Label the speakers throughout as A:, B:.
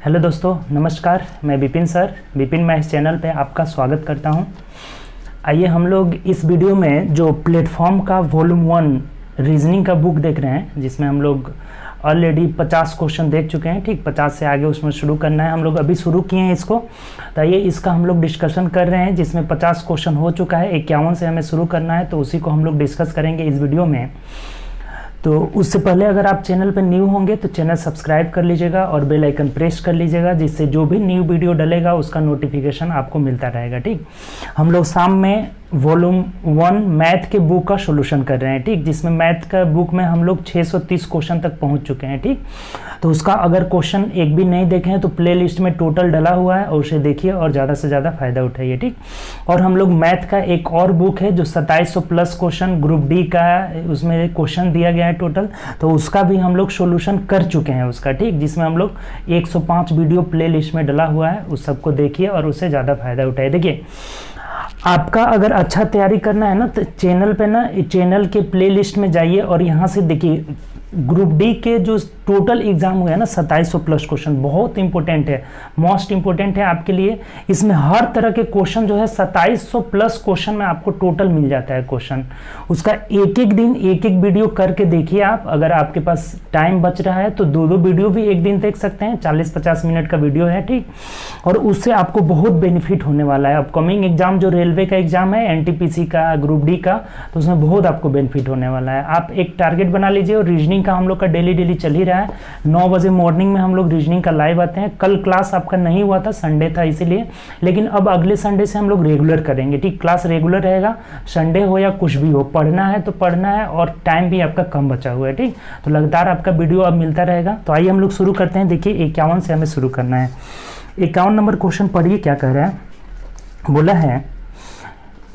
A: Hello दोस्तों, नमस्कार। मैं Vipin sir, Vipin maths channel पे आपका स्वागत करता हूं। आइए हम लोग इस वीडियो में जो प्लेटफॉर्म का वॉल्यूम 1 रीजनिंग का बुक देख रहे हैं, जिसमें हम लोग ऑलरेडी 50 क्वेश्चन देख चुके हैं। ठीक, 50 से आगे उसमें शुरू करना है। हम लोग अभी शुरू किए हैं इसको, तो आइए इसका हम लोग डिस्कशन कर रहे हैं, जिसमें 50 क्वेश्चन हो चुका है। 51 से हमें शुरू करना है, तो उसी को हम लोग डिस्कस करेंगे इस वीडियो में। तो उससे पहले अगर आप चैनल पर न्यू होंगे तो चैनल सब्सक्राइब कर लीजिएगा और बेल आइकन प्रेस कर लीजिएगा, जिससे जो भी न्यू वीडियो डलेगा उसका नोटिफिकेशन आपको मिलता रहेगा। ठीक, हम लोग शाम में वॉल्यूम 1 मैथ के बुक का सॉल्यूशन कर रहे हैं। ठीक, जिसमें मैथ का बुक में हम लोग 630 क्वेश्चन तक पहुंच चुके हैं। ठीक, तो उसका अगर क्वेश्चन एक भी नहीं देखे हैं तो प्ले लिस्ट में टोटल डला हुआ है, और उसे देखिए और ज़्यादा से ज़्यादा फायदा उठाइए। ठीक, और हम लोग मैथ का एक और बुक है जो 2700 प्लस क्वेश्चन ग्रुप डी का, उसमें क्वेश्चन दिया गया है टोटल, तो उसका भी हम लोग सॉल्यूशन कर चुके हैं उसका। ठीक, जिसमें हम लोग 105 वीडियो प्ले लिस्ट में डला हुआ है, उस सबको देखिए और उससे ज़्यादा फायदा उठाइए। देखिए, आपका अगर अच्छा तैयारी करना है ना, तो चैनल पे ना, चैनल के प्लेलिस्ट में जाइए और यहाँ से देखिए ग्रुप डी के जो टोटल एग्जाम हुए हैं ना, 2700 प्लस क्वेश्चन, बहुत इंपॉर्टेंट है, मोस्ट इंपॉर्टेंट है आपके लिए। इसमें हर तरह के क्वेश्चन जो है 2700 प्लस क्वेश्चन में आपको टोटल मिल जाता है क्वेश्चन। उसका एक एक दिन एक एक वीडियो करके देखिए आप। अगर आपके पास टाइम बच रहा है तो दो वीडियो भी एक दिन देख सकते हैं, 40-50 मिनट का वीडियो है। ठीक, और उससे आपको बहुत बेनिफिट होने वाला है। अपकमिंग एग्जाम जो रेलवे का एग्जाम है, एनटीपीसी का, ग्रुप डी का, तो उसमें बहुत आपको बेनिफिट होने वाला है। आप एक टारगेट बना लीजिए। और रीजनिंग का हम लोग का डेली चल ही रहा है। 9 बजे मॉर्निंग में हम लोग रीजनिंग का लाइव आते हैं। कल क्लास आपका नहीं हुआ था, संडे था इसीलिए, लेकिन अब अगले संडे से हम लोग रेगुलर करेंगे। ठीक, क्लास रेगुलर रहेगा, संडे हो या कुछ भी हो, पढ़ना है तो पढ़ना है, और टाइम भी आपका कम बचा हुआ है। ठीक, तो लगातार आपका वीडियो अब मिलता रहेगा। तो आइए हम लोग शुरू करते हैं। देखिए 51 से हमें शुरू करना है। 51 नंबर क्वेश्चन पढ़िए क्या कह रहा है। बोला है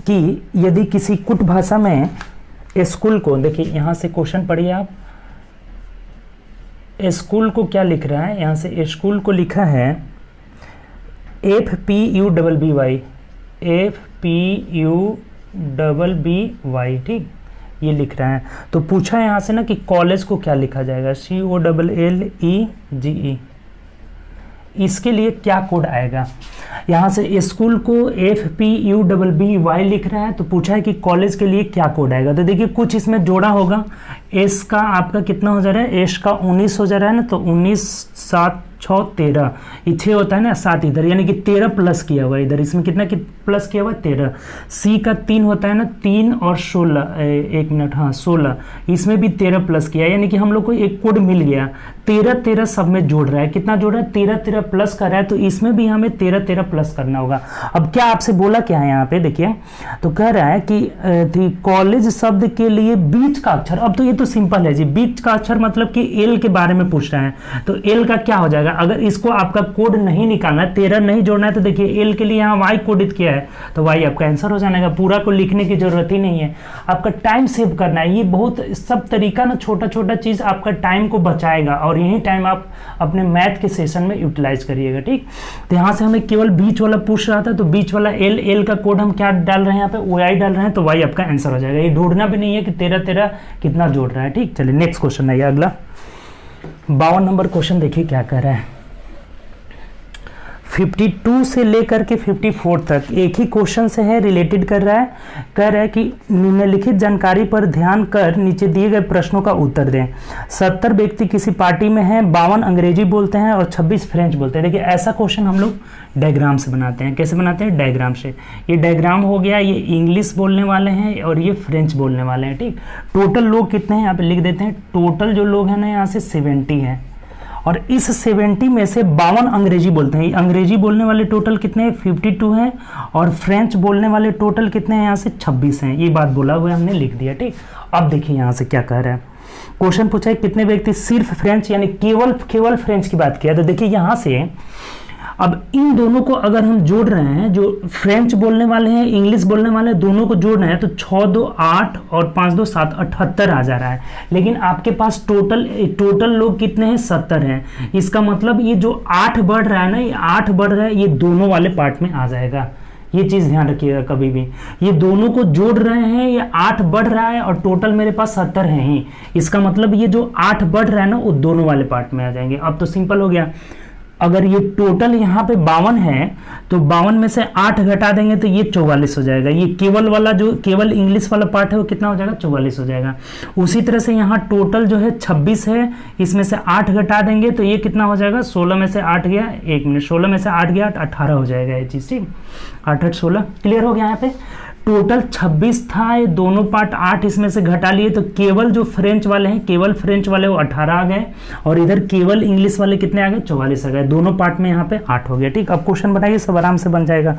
A: कि यदि किसी कुट भाषा में स्कूल को, देखिए यहाँ से क्वेश्चन पढ़िए आप। स्कूल को क्या लिख रहा है, यहाँ से स्कूल को लिखा है FPUBBY, FPUBBY। ठीक, ये लिख रहा है। तो पूछा यहाँ से ना कि कॉलेज को क्या लिखा जाएगा, COLLEGE। इसके लिए क्या कोड आएगा। यहाँ से स्कूल को FPUBBY लिख रहा है, तो पूछा है कि कॉलेज के लिए क्या कोड आएगा। तो देखिए कुछ इसमें जोड़ा होगा। एस का आपका कितना हो जा रहा है, एस का 19 हो जा रहा है ना, तो 19 7 6 13, ये 6 होता है ना, 7 इधर, यानी कि 13 प्लस किया हुआ है इधर। इसमें कितना प्लस किया हुआ है, 13। सी का 3 होता है ना, 3 और 16, 1 मिनट, हाँ 16, इसमें भी 13 प्लस किया, यानी कि हम लोग को एक कोड मिल गया। 13 सब में जोड़ रहा है, कितना जोड़ रहा है, 13 प्लस कर रहा है, तो इसमें भी हमें 13 प्लस करना होगा। अब क्या आपसे बोला क्या है यहाँ पे, देखिए तो कह रहा है कि कॉलेज शब्द के लिए बीच का अक्षर। अब तो ये तो सिंपल है जी, बीच का अक्षर मतलब कि एल के बारे में पूछ रहा है, तो एल का क्या हो जाएगा। अगर इसको आपका कोड नहीं निकालना है, 13 नहीं जोड़ना है, तो देखिए एल के लिए यहाँ वाई कोडित किया है, तो वाई आपका आंसर हो जाएगा। पूरा को लिखने की जरूरत ही नहीं है, आपका टाइम सेव करना है। ये बहुत सब तरीका ना, छोटा छोटा चीज आपका टाइम को बचाएगा, और यही टाइम आप अपने मैथ के सेशन में यूटिलाइज करिएगा। ठीक, तो यहाँ से हमें केवल बीच वाला पूछ रहा था, तो बीच वाला एल का कोड हम क्या डाल रहे हैं यहाँ पे, वाई डाल रहे हैं, तो वाई आपका आंसर हो जाएगा। ये ढूंढना भी नहीं है कि 13 कितना जोड़ रहा है। ठीक, चलिए नेक्स्ट क्वेश्चन है अगला। 52 नंबर क्वेश्चन देखिए क्या कह रहा है। 52 से लेकर के 54 तक एक ही क्वेश्चन से है, रिलेटेड कर रहा है। कह रहा है कि निम्नलिखित जानकारी पर ध्यान कर नीचे दिए गए प्रश्नों का उत्तर दें। 70 व्यक्ति किसी पार्टी में हैं, 52 अंग्रेजी बोलते हैं और 26 फ्रेंच बोलते हैं। देखिए ऐसा क्वेश्चन हम लोग डायग्राम से बनाते हैं। कैसे बनाते हैं, डायग्राम से। ये डायग्राम हो गया, ये इंग्लिश बोलने वाले हैं और ये फ्रेंच बोलने वाले हैं। ठीक, टोटल लोग कितने हैं यहाँ पे लिख देते हैं। टोटल जो लोग हैं ना यहाँ से 70 हैं, और इस 70 में से 52 अंग्रेजी बोलते हैं। अंग्रेजी बोलने वाले टोटल कितने हैं, 52 हैं, और फ्रेंच बोलने वाले टोटल कितने हैं, यहाँ से 26 हैं। ये बात बोला हुआ है, हमने लिख दिया। ठीक, अब देखिए यहाँ से क्या कह रहा है। क्वेश्चन पूछा है कितने व्यक्ति सिर्फ फ्रेंच, यानी केवल फ्रेंच की बात किया। तो देखिए यहाँ से अब इन दोनों को अगर हम जोड़ रहे हैं, जो फ्रेंच बोलने वाले हैं, इंग्लिश बोलने वाले हैं, दोनों को जोड़ रहे हैं, तो 6 2 8 और 5 2 7 78 आ जा रहा है। लेकिन आपके पास टोटल लोग कितने हैं, 70 हैं। इसका मतलब ये जो 8 बढ़ रहा है ना, ये 8 बढ़ रहा है, ये दोनों वाले पार्ट में आ जाएगा। ये चीज ध्यान रखिएगा कभी भी, ये दोनों को जोड़ रहे हैं, ये 8 बढ़ रहा है और टोटल मेरे पास 70 है ही। इसका मतलब ये जो 8 बढ़ रहा है ना, वो दोनों वाले पार्ट में आ जाएंगे। अब तो सिंपल हो गया। अगर ये टोटल यहाँ पे 52 है तो 52 में से 8 घटा देंगे तो ये 44 हो जाएगा। ये केवल वाला जो केवल इंग्लिश वाला पार्ट है वो कितना हो जाएगा, 44 हो जाएगा। उसी तरह से यहाँ टोटल जो है 26 है, इसमें से 8 घटा देंगे तो ये कितना हो जाएगा, 16 में से 8 गया, 1 मिनट, 16 में से 8 गया 18 हो जाएगा ये चीज़, ठीक। 8 8 16 क्लियर हो गया। यहाँ पे टोटल 26 था, ये दोनों पार्ट 8 इसमें से घटा लिए तो केवल जो फ्रेंच वाले हैं, केवल फ्रेंच वाले वो 18 आ गए और इधर केवल इंग्लिश वाले कितने आ गए, 44 आ गए। दोनों पार्ट में यहाँ पे 8 हो गया, ठीक। अब क्वेश्चन बनाइए, सब आराम से बन जाएगा।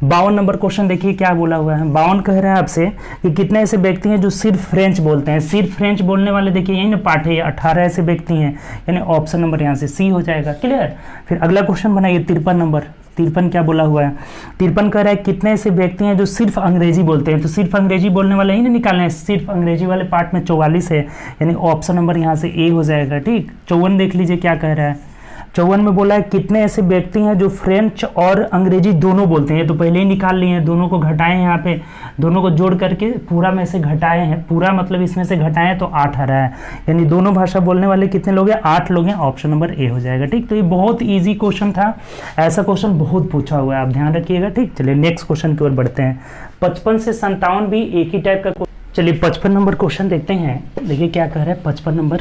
A: 52 नंबर क्वेश्चन देखिए क्या बोला हुआ है। 52 कह रहे हैं आपसे कि कितने ऐसे व्यक्ति हैं जो सिर्फ फ्रेंच बोलते हैं। सिर्फ फ्रेंच बोलने वाले देखिए यही ना पार्ट है, 18 ऐसे व्यक्ति हैं, यानी ऑप्शन नंबर यहाँ से सी हो जाएगा, क्लियर। फिर अगला क्वेश्चन बनाइए 53 नंबर। 53 क्या बोला हुआ है, 53 कह रहा है कितने ऐसे व्यक्ति हैं जो सिर्फ अंग्रेजी बोलते हैं। तो सिर्फ अंग्रेजी बोलने वाले ही ना निकालना है, सिर्फ अंग्रेजी वाले पार्ट में 44 है, यानी ऑप्शन नंबर यहाँ से ए हो जाएगा, ठीक। 54 देख लीजिए क्या कह रहा है। 54 में बोला है कितने ऐसे व्यक्ति हैं जो फ्रेंच और अंग्रेजी दोनों बोलते हैं। तो पहले ही निकाल लिए हैं, दोनों को घटाए यहाँ पे, दोनों को जोड़ करके पूरा में से घटाए हैं, पूरा मतलब इसमें से घटाए तो 8 आ रहा है, यानी दोनों भाषा बोलने वाले कितने लोग हैं, 8 लोग हैं, ऑप्शन नंबर ए हो जाएगा, ठीक। तो ये बहुत ईजी क्वेश्चन था, ऐसा क्वेश्चन बहुत पूछा हुआ है, आप ध्यान रखिएगा, ठीक। चलिए नेक्स्ट क्वेश्चन की ओर बढ़ते हैं। 55 से 57 भी एक ही टाइप का। चलिए 55 नंबर क्वेश्चन देखते हैं। देखिए क्या कह रहा है 55 नंबर।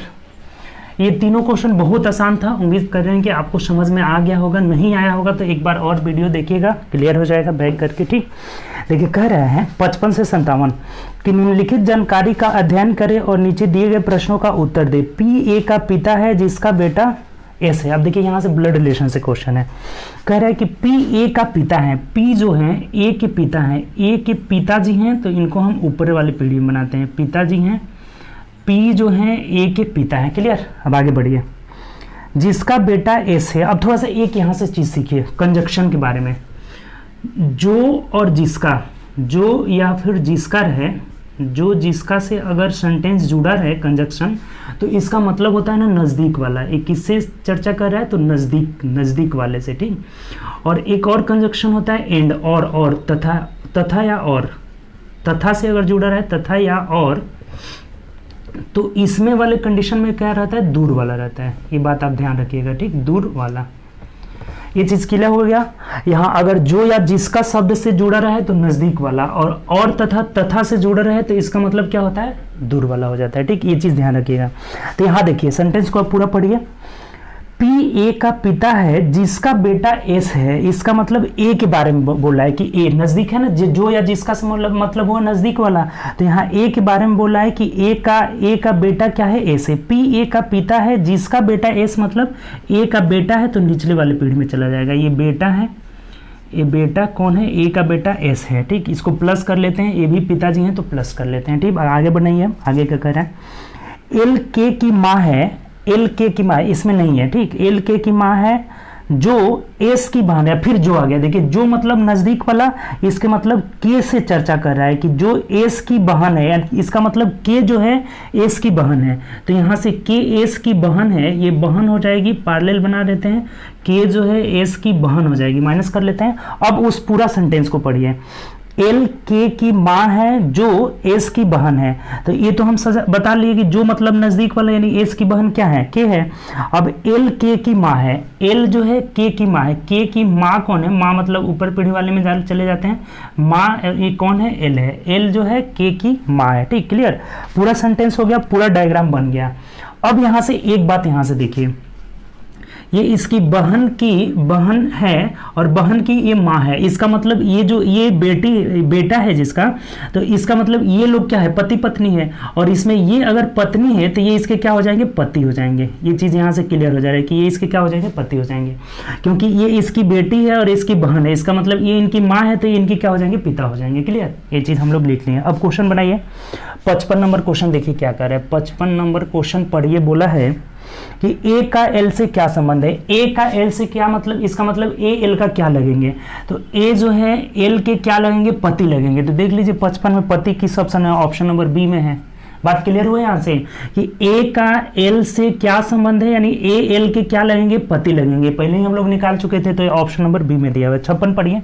A: ये तीनों क्वेश्चन बहुत आसान था, उम्मीद कर रहे हैं कि आपको समझ में आ गया होगा। नहीं आया होगा तो एक बार और वीडियो देखिएगा, क्लियर हो जाएगा बैक करके, ठीक। देखिए कह रहे हैं 55 से 57 कि निम्नलिखित जानकारी का अध्ययन करें और नीचे दिए गए प्रश्नों का उत्तर दे। पी ए का पिता है जिसका बेटा एस है। अब देखिए यहाँ से ब्लड रिलेशन से क्वेश्चन है। कह रहा है कि पी ए का पिता है, पी जो है ए के पिता है, ए के पिताजी हैं, तो इनको हम ऊपर वाली पीढ़ी में बनाते हैं, पिताजी हैं, पी जो है ए के पिता है, क्लियर। अब आगे बढ़िए। जिसका बेटा एस है। अब थोड़ा सा एक यहाँ से चीज़ सीखिए कंजक्शन के बारे में। जो और जिसका, जो या फिर जिसका है, जो जिसका से अगर सेंटेंस जुड़ा रहे कंजक्शन, तो इसका मतलब होता है ना नज़दीक वाला। एक किससे चर्चा कर रहा है तो नज़दीक, नज़दीक वाले से, ठीक। और एक और कंजक्शन होता है एंड, और तथा, तथा या और, तथा से अगर जुड़ा रहे तथा या और, तो इसमें वाले कंडीशन में क्या रहता है, दूर वाला रहता है। ये बात आप ध्यान रखिएगा, ठीक, दूर वाला। ये चीज क्लियर हो गया। यहाँ अगर जो या जिसका शब्द से जुड़ा रहे तो नजदीक वाला, और तथा से जुड़ा रहे तो इसका मतलब क्या होता है, दूर वाला हो जाता है, ठीक। ये चीज ध्यान रखिएगा। तो यहाँ देखिए सेंटेंस को आप पूरा पढ़िए। पी ए का पिता है जिसका बेटा एस है, इसका मतलब ए के बारे में बोला है कि ए नजदीक है ना, जो या जिसका से मतलब हुआ नजदीक वाला। तो यहाँ ए के बारे में बोला है कि ए का बेटा क्या है, एस है। पी ए का पिता है जिसका बेटा एस, मतलब ए का बेटा है तो निचले वाले पीढ़ी में चला जाएगा। ये बेटा है, ये बेटा कौन है, ए का बेटा एस है, ठीक। इसको प्लस कर लेते हैं, ए भी पिताजी हैं तो प्लस कर लेते हैं, ठीक। आगे बढ़ाइए, आगे क्या कह रहा है। एल के की माँ है, एल के की माँ इसमें नहीं है, ठीक। एल के की माँ है जो एस की बहन है। फिर जो आ गया, देखिए जो मतलब नजदीक वाला, इसके मतलब के से चर्चा कर रहा है कि जो एस की बहन है, इसका मतलब के जो है एस की बहन है। तो यहाँ से के एस की बहन है, ये बहन हो जाएगी, पैरेलल बना देते हैं, के जो है एस की बहन हो जाएगी, माइनस कर लेते हैं। अब उस पूरा सेंटेंस को पढ़िए। एल के की माँ है जो एस की बहन है। तो ये तो हम बता लिए कि जो मतलब नजदीक वाला, यानी एस की बहन क्या है, के है। अब एल के की माँ है, एल जो है के की माँ है, के की माँ कौन है, माँ मतलब ऊपर पीढ़ी वाले में चले जाते हैं, माँ ये कौन है, एल है, एल जो है के की माँ है, ठीक। क्लियर, पूरा सेंटेंस हो गया, पूरा डायग्राम बन गया। अब यहाँ से एक बात यहाँ से देखिए, ये इसकी बहन की बहन है और बहन की ये माँ है। इसका मतलब ये जो ये बेटा है जिसका, तो इसका मतलब ये लोग क्या है, पति पत्नी है। और इसमें ये अगर पत्नी है तो ये इसके क्या हो जाएंगे, पति हो जाएंगे। ये चीज़ यहाँ से क्लियर हो जा रही है कि ये इसके क्या हो जाएंगे, पति हो जाएंगे, क्योंकि ये इसकी बेटी है और इसकी बहन है। इसका मतलब ये इनकी माँ है तो ये इनकी क्या हो जाएंगे, पिता हो जाएंगे। क्लियर, ये चीज़ हम लोग लिख लिए। अब क्वेश्चन बनाइए। 55 नंबर क्वेश्चन देखिए क्या कर रहा है। 55 नंबर क्वेश्चन पढ़िए। बोला है कि ए का एल से क्या संबंध है। ए का एल से क्या मतलब, इसका मतलब ए एल का क्या लगेंगे, तो ए जो है एल के क्या लगेंगे, पति लगेंगे। तो देख लीजिए 55 में पति किस ऑप्शन है, ऑप्शन नंबर बी में है। बात क्लियर हुआ यहाँ से कि ए का एल से क्या संबंध है, यानी ए एल के क्या लगेंगे, पति लगेंगे। पहले ही हम लोग निकाल चुके थे, तो ऑप्शन नंबर बी में दिया हुआ है। 56 पढ़िए।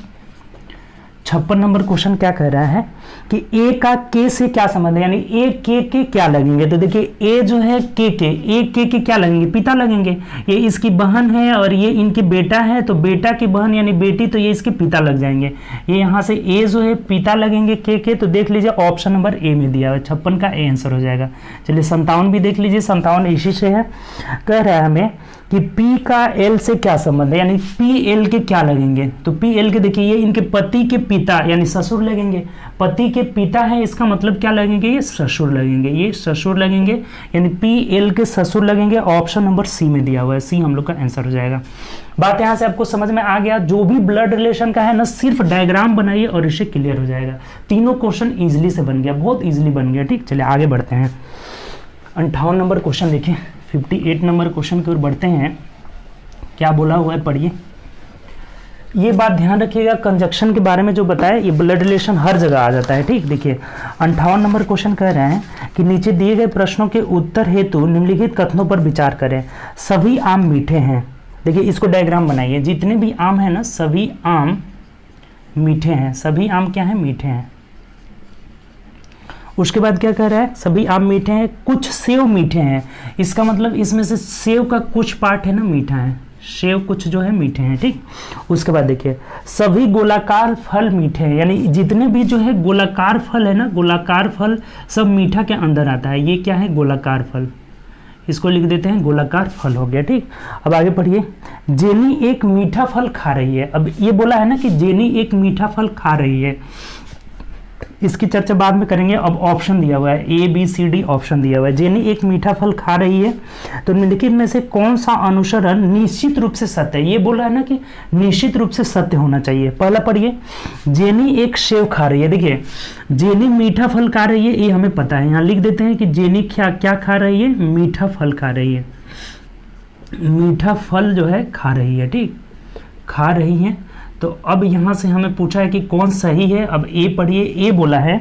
A: 56 नंबर क्वेश्चन क्या कह रहा है कि ए का के से क्या संबंध है, यानी ए के क्या लगेंगे। तो देखिए ए जो है के क्या लगेंगे, पिता लगेंगे। ये इसकी बहन है और ये इनकी बेटा है, तो बेटा की बहन यानी बेटी, तो ये इसके पिता लग जाएंगे। ये यहाँ से ए जो है पिता लगेंगे के, तो देख लीजिए ऑप्शन नंबर ए में दिया हुआ है, 56 का ए आंसर हो जाएगा। चलिए 57 भी देख लीजिए, 57 इसी से है। कह रहा है हमें कि P का L से क्या संबंध है, यानी P L के क्या लगेंगे। तो P L के देखिए ये इनके पति के पिता यानी ससुर लगेंगे, पति के पिता है, इसका मतलब क्या लगेंगे, ये ससुर लगेंगे, ये ससुर लगेंगे, यानी P L के ससुर लगेंगे। ऑप्शन नंबर सी में दिया हुआ है, सी हम लोग का आंसर हो जाएगा। बात यहाँ से आपको समझ में आ गया। जो भी ब्लड रिलेशन का है ना, सिर्फ डायग्राम बनाइए और इससे क्लियर हो जाएगा। तीनों क्वेश्चन ईजिली से बन गया, बहुत ईजिली बन गया। ठीक, चलिए आगे बढ़ते हैं। 58 नंबर क्वेश्चन देखिए, 58 नंबर क्वेश्चन की ओर बढ़ते हैं। क्या बोला हुआ है पढ़िए। ये बात ध्यान रखिएगा, कंजक्शन के बारे में जो बताया, ये ब्लड रिलेशन हर जगह आ जाता है। ठीक, देखिए 58 नंबर क्वेश्चन कह रहे हैं कि नीचे दिए गए प्रश्नों के उत्तर हेतु निम्नलिखित कथनों पर विचार करें। सभी आम मीठे हैं। देखिए इसको डायग्राम बनाइए। जितने भी आम है ना, सभी आम मीठे हैं। सभी आम क्या है, मीठे हैं। उसके बाद क्या कह रहा है, सभी आम मीठे हैं, कुछ सेव मीठे हैं। इसका मतलब इसमें से सेव का कुछ पार्ट है ना मीठा है, सेव कुछ जो है मीठे हैं। ठीक, उसके बाद देखिए सभी गोलाकार फल मीठे हैं, यानी जितने भी जो है गोलाकार फल है ना, गोलाकार फल सब मीठा के अंदर आता है। ये क्या है, गोलाकार फल, इसको लिख देते हैं गोलाकार फल हो गया। ठीक, अब आगे पढ़िए। जेनी एक मीठा फल खा रही है। अब ये बोला है ना कि जेनी एक मीठा फल खा रही है, इसकी चर्चा बाद में करेंगे। अब ऑप्शन दिया हुआ है A B C D, option दिया हुआ है। जेनी एक मीठा फल खा रही है, तो निम्नलिखित में से कौन सा अनुसरण निश्चित रूप से सत्य है। ये बोला है ना कि निश्चित रूप से सत्य होना चाहिए। पहला पढ़िए, जेनी एक सेव खा रही है। देखिए जेनी मीठा फल खा रही है, ये हमें पता है। यहाँ लिख देते हैं कि जेनी क्या खा रही है, मीठा फल खा रही है। मीठा फल जो है खा रही है। ठीक, खा रही है। तो अब यहाँ से हमें पूछा है कि कौन सही है। अब ए पढ़िए। ए बोला है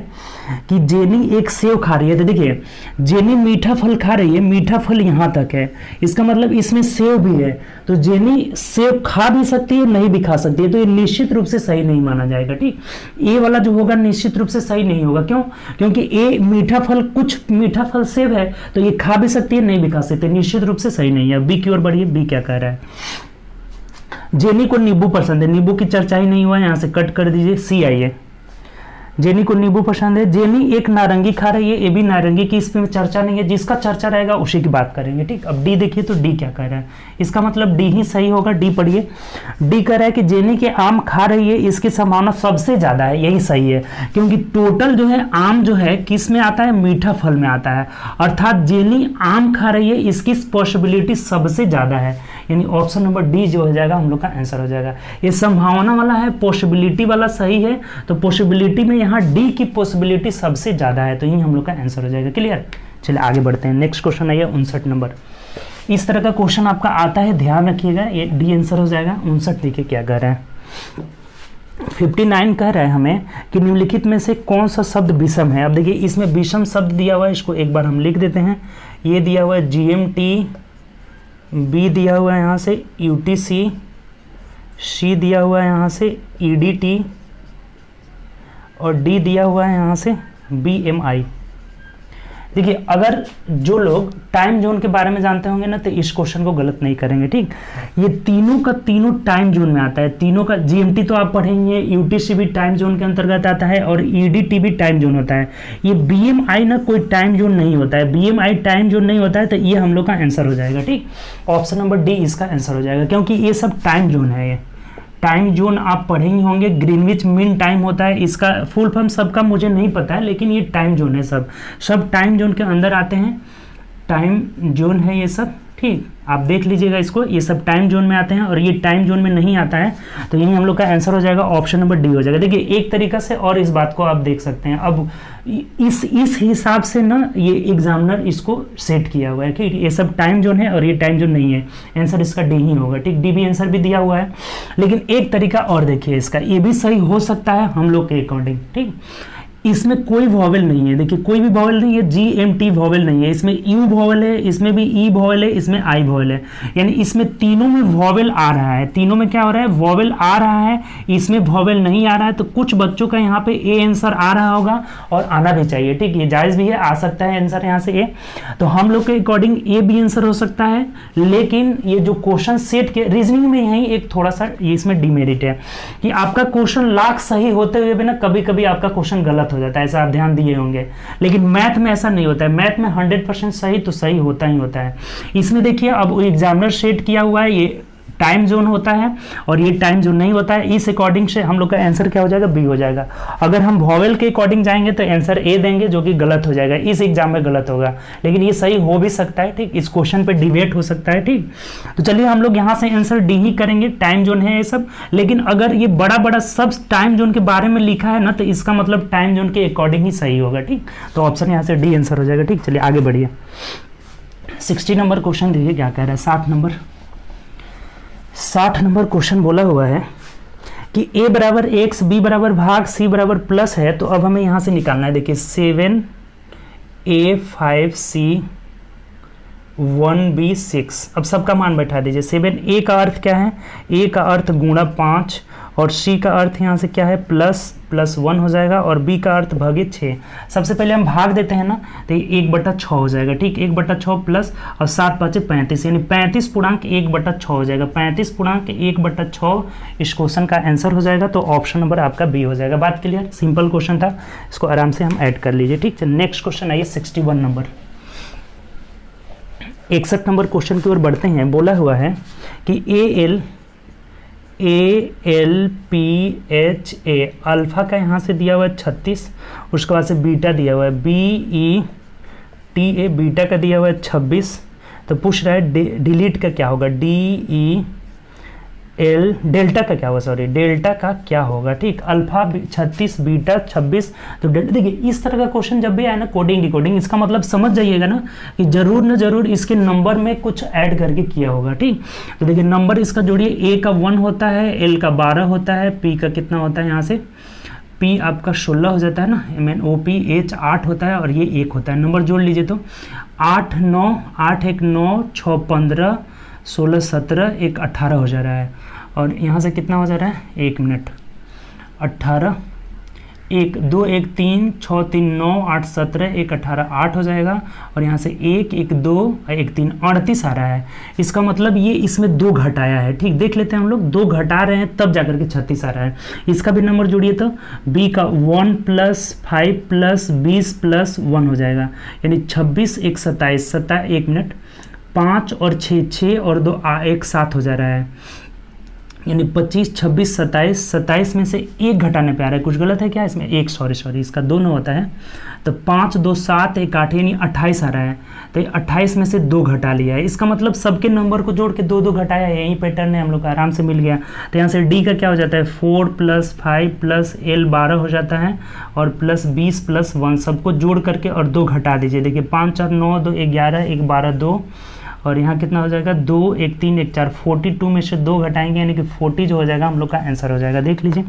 A: कि जेनी एक सेव खा रही है। तो देखिए जेनी मीठा फल खा रही है, मीठा फल यहाँ तक है, इसका मतलब इसमें सेव भी है। तो जेनी सेव खा भी सकती है, नहीं भी खा सकती है, तो ये निश्चित रूप से सही नहीं माना जाएगा। ठीक, ए वाला जो होगा निश्चित रूप से सही नहीं होगा। क्यों? क्योंकि ए मीठा फल, कुछ मीठा फल सेव है, तो ये खा भी सकती है, नहीं भी खा सकती है, निश्चित रूप से सही नहीं है। बी की ओर बढ़िए। बी क्या कह रहा है, जेनी को नींबू पसंद है। नींबू की चर्चा ही नहीं हुआ, यहाँ से कट कर दीजिए। सी आइए, जेनी को नींबू पसंद है। जेनी एक नारंगी खा रही है, ये भी नारंगी की इसमें चर्चा नहीं है, जिसका चर्चा रहेगा उसी की बात करेंगे। ठीक, अब डी देखिए, तो डी क्या कह रहा है, इसका मतलब डी ही सही होगा। डी पढ़िए। डी कह रहा है कि जेनी के आम खा रही है, इसकी संभावना सबसे ज्यादा है, यही सही है। क्योंकि टोटल जो है आम जो है किस में आता है, मीठा फल में आता है, अर्थात जेनी आम खा रही है, इसकी पॉसिबिलिटी सबसे ज्यादा है, यानी ऑप्शन नंबर डी जो हो जाएगा हम लोग का आंसर हो जाएगा। ये संभावना वाला है, पॉसिबिलिटी वाला सही है, तो पॉसिबिलिटी में यहाँ डी की पॉसिबिलिटी सबसे ज्यादा है, तो ये हम लोग का आंसर हो जाएगा। क्लियर? चलिए आगे बढ़ते हैं। नेक्स्ट क्वेश्चन है 59 नंबर। इस तरह का क्वेश्चन आपका आता है, ध्यान रखिएगा, ये डी आंसर हो जाएगा। 59 देखिए क्या कह रहे हैं। 59 कह रहा है हमें कि निम्नलिखित में से कौन सा शब्द विषम है। अब देखिए इसमें विषम शब्द दिया हुआ है, इसको एक बार हम लिख देते हैं। ये दिया हुआ है GMT, बी दिया हुआ है यहाँ से UTC, सी दिया हुआ है यहाँ से EDT और डी दिया हुआ है यहाँ से BMI। देखिए अगर जो लोग टाइम जोन के बारे में जानते होंगे ना, तो इस क्वेश्चन को गलत नहीं करेंगे। ठीक, ये तीनों का तीनों टाइम जोन में आता है। तीनों का GMT तो आप पढ़ेंगे, UTC भी टाइम जोन के अंतर्गत आता है और EDT भी टाइम जोन होता है। ये BMI ना कोई टाइम जोन नहीं होता है, BMI टाइम जोन नहीं होता है, तो ये हम लोग का आंसर हो जाएगा। ठीक, ऑप्शन नंबर डी इसका आंसर हो जाएगा, क्योंकि ये सब टाइम जोन है। ये टाइम जोन आप पढ़ेंगे होंगे, ग्रीनविच मीन टाइम होता है, इसका फुल फॉर्म सबका मुझे नहीं पता है, लेकिन ये टाइम जोन है। सब टाइम जोन के अंदर आते हैं, टाइम जोन है ये सब। ठीक, आप देख लीजिएगा इसको, ये सब टाइम जोन में आते हैं और ये टाइम जोन में नहीं आता है, तो यही हम लोग का आंसर हो जाएगा, ऑप्शन नंबर डी हो जाएगा। देखिए एक तरीका से और इस बात को आप देख सकते हैं। अब इस हिसाब से ना ये एग्जामिनर इसको सेट किया हुआ है कि ये सब टाइम जोन है और ये टाइम जोन नहीं है, आंसर इसका डी ही होगा। ठीक, डी भी आंसर भी दिया हुआ है, लेकिन एक तरीका और देखिए इसका, ये भी सही हो सकता है हम लोग के अकॉर्डिंग। ठीक, इसमें कोई वॉवेल नहीं है, देखिए कोई भी वॉवेल नहीं है, GMT वॉवेल नहीं है, इसमें U वॉवेल है, इसमें भी E वॉवेल है, इसमें I वॉवेल है, यानी इसमें तीनों में वॉवेल आ रहा है, तीनों में क्या हो रहा है, वॉवेल आ रहा है, इसमें वॉवेल नहीं आ रहा है। तो कुछ बच्चों का यहाँ पे A आंसर आ रहा होगा और आना भी चाहिए, ठीक, ये जायज़ भी है, आ सकता है आंसर यहाँ से A। तो हम लोग के अकॉर्डिंग A भी आंसर हो सकता है, लेकिन ये जो क्वेश्चन सेट के रीजनिंग में यही एक थोड़ा सा ये इसमें डिमेरिट है कि आपका क्वेश्चन लाख सही होते हुए भी ना कभी कभी आपका क्वेश्चन गलत हो जाता है, ऐसा आप ध्यान दिए होंगे। लेकिन मैथ में ऐसा नहीं होता है, मैथ में 100% सही तो सही होता ही होता है। इसमें देखिए अब एग्जामिनर सेट किया हुआ है, ये टाइम जोन होता है और ये टाइम जोन नहीं होता है, इस अकॉर्डिंग से हम लोग का आंसर क्या हो जाएगा, बी हो जाएगा। अगर हम वॉवेल के अकॉर्डिंग जाएंगे तो आंसर ए देंगे, जो कि गलत हो जाएगा, इस एग्जाम में गलत होगा, लेकिन ये सही हो भी सकता है, ठीक, इस क्वेश्चन पे डिबेट हो सकता है, ठीक। तो चलिए हम लोग यहाँ से आंसर डी ही करेंगे, टाइम जोन है ये सब। लेकिन अगर ये बड़ा बड़ा सब टाइम जोन के बारे में लिखा है ना, तो इसका मतलब टाइम जोन के अकॉर्डिंग ही सही होगा, ठीक। तो ऑप्शन यहाँ से डी आंसर हो जाएगा, ठीक। चलिए आगे बढ़िए, 60 नंबर क्वेश्चन देखिए क्या कह रहा है। 60 नंबर क्वेश्चन बोला हुआ है कि a बराबर x, b बराबर भाग, c बराबर प्लस है। तो अब हमें यहाँ से निकालना है, देखिए 7a 5c 1b 6। अब सबका मान बैठा दीजिए। 7a का अर्थ क्या है, a का अर्थ गुणा 5 और c का अर्थ यहाँ से क्या है, प्लस 1 हो जाएगा और b का अर्थ भागित 6। सबसे पहले हम भाग देते हैं ना, तो 1/6 हो जाएगा, ठीक। 1/6 प्लस और 7 5 35, यानी 35 पूर्णांक 1/6 हो जाएगा। 35 पूर्णांक 1/6 इस क्वेश्चन का आंसर हो जाएगा। तो ऑप्शन नंबर आपका बी हो जाएगा। बात क्लियर, सिंपल क्वेश्चन था, इसको आराम से हम ऐड कर लीजिए, ठीक। नेक्स्ट क्वेश्चन आइए 61 नंबर। 61 नंबर क्वेश्चन की ओर बढ़ते हैं। बोला हुआ है कि ALPHA अल्फा का यहाँ से दिया हुआ है 36, उसके बाद से बीटा दिया हुआ है BETA, बीटा का दिया हुआ है 26। तो पूछ रहा है डिलीट का क्या होगा, DEL, डेल्टा का क्या होगा, सॉरी डेल्टा का क्या होगा, ठीक। अल्फा 36, बीटा 26, तो डेल्टा। देखिए इस तरह का क्वेश्चन जब भी आए ना, कोडिंग डिकोडिंग, इसका मतलब समझ जाइएगा ना कि जरूर न जरूर इसके नंबर में कुछ ऐड करके किया होगा, ठीक। तो देखिए नंबर इसका जोड़िए, A का 1 होता है, L का 12 होता है, P का कितना होता है, यहाँ से P आपका 16 हो जाता है ना, MNOPH 8 होता है और ये 1 होता है। नंबर जोड़ लीजिए तो 8 9 8 1 9 6 15 16 17 1 18 हो जा रहा है। और यहाँ से कितना हो जा रहा है, 1 मिनट, 18 1 2 1 3 6 3 9 8 17 1 18 8 हो जाएगा। और यहाँ से 1 1 2 1 3 38 आ रहा है। इसका मतलब ये इसमें 2 घटाया है, ठीक। देख लेते हैं हम लोग, 2 घटा रहे हैं तब जाकर के 36 आ रहा है। इसका भी नंबर जोड़िए तो B का 1 + 5 + 20 + 1 हो जाएगा, यानी 26 1 27 1 मिनट 5 और 6 6 और 2 1 7 हो जा रहा है, यानी 25 26 27 27 में से 1 घटाने पे आ रहा है। कुछ गलत है क्या इसमें, 1 सॉरी इसका दोनों होता है। तो 5 2 7 1 8 यानी 28 आ रहा है। तो 28 में से 2 घटा लिया है, इसका मतलब सबके नंबर को जोड़ के 2 2 घटाया है। यही पैटर्न है, हम लोग का आराम से मिल गया। तो यहाँ से D का क्या हो जाता है, 4 + 5 + L 12 हो जाता है और प्लस 20 + 1 सबको जोड़ करके और 2 घटा दीजिए। देखिए 5 4 9 2 11 1 12 2 और यहाँ कितना हो जाएगा, 2 1 3 1 4 42 में से 2 घटाएंगे, यानी कि 40 जो हो जाएगा हम लोग का आंसर हो जाएगा। देख लीजिए,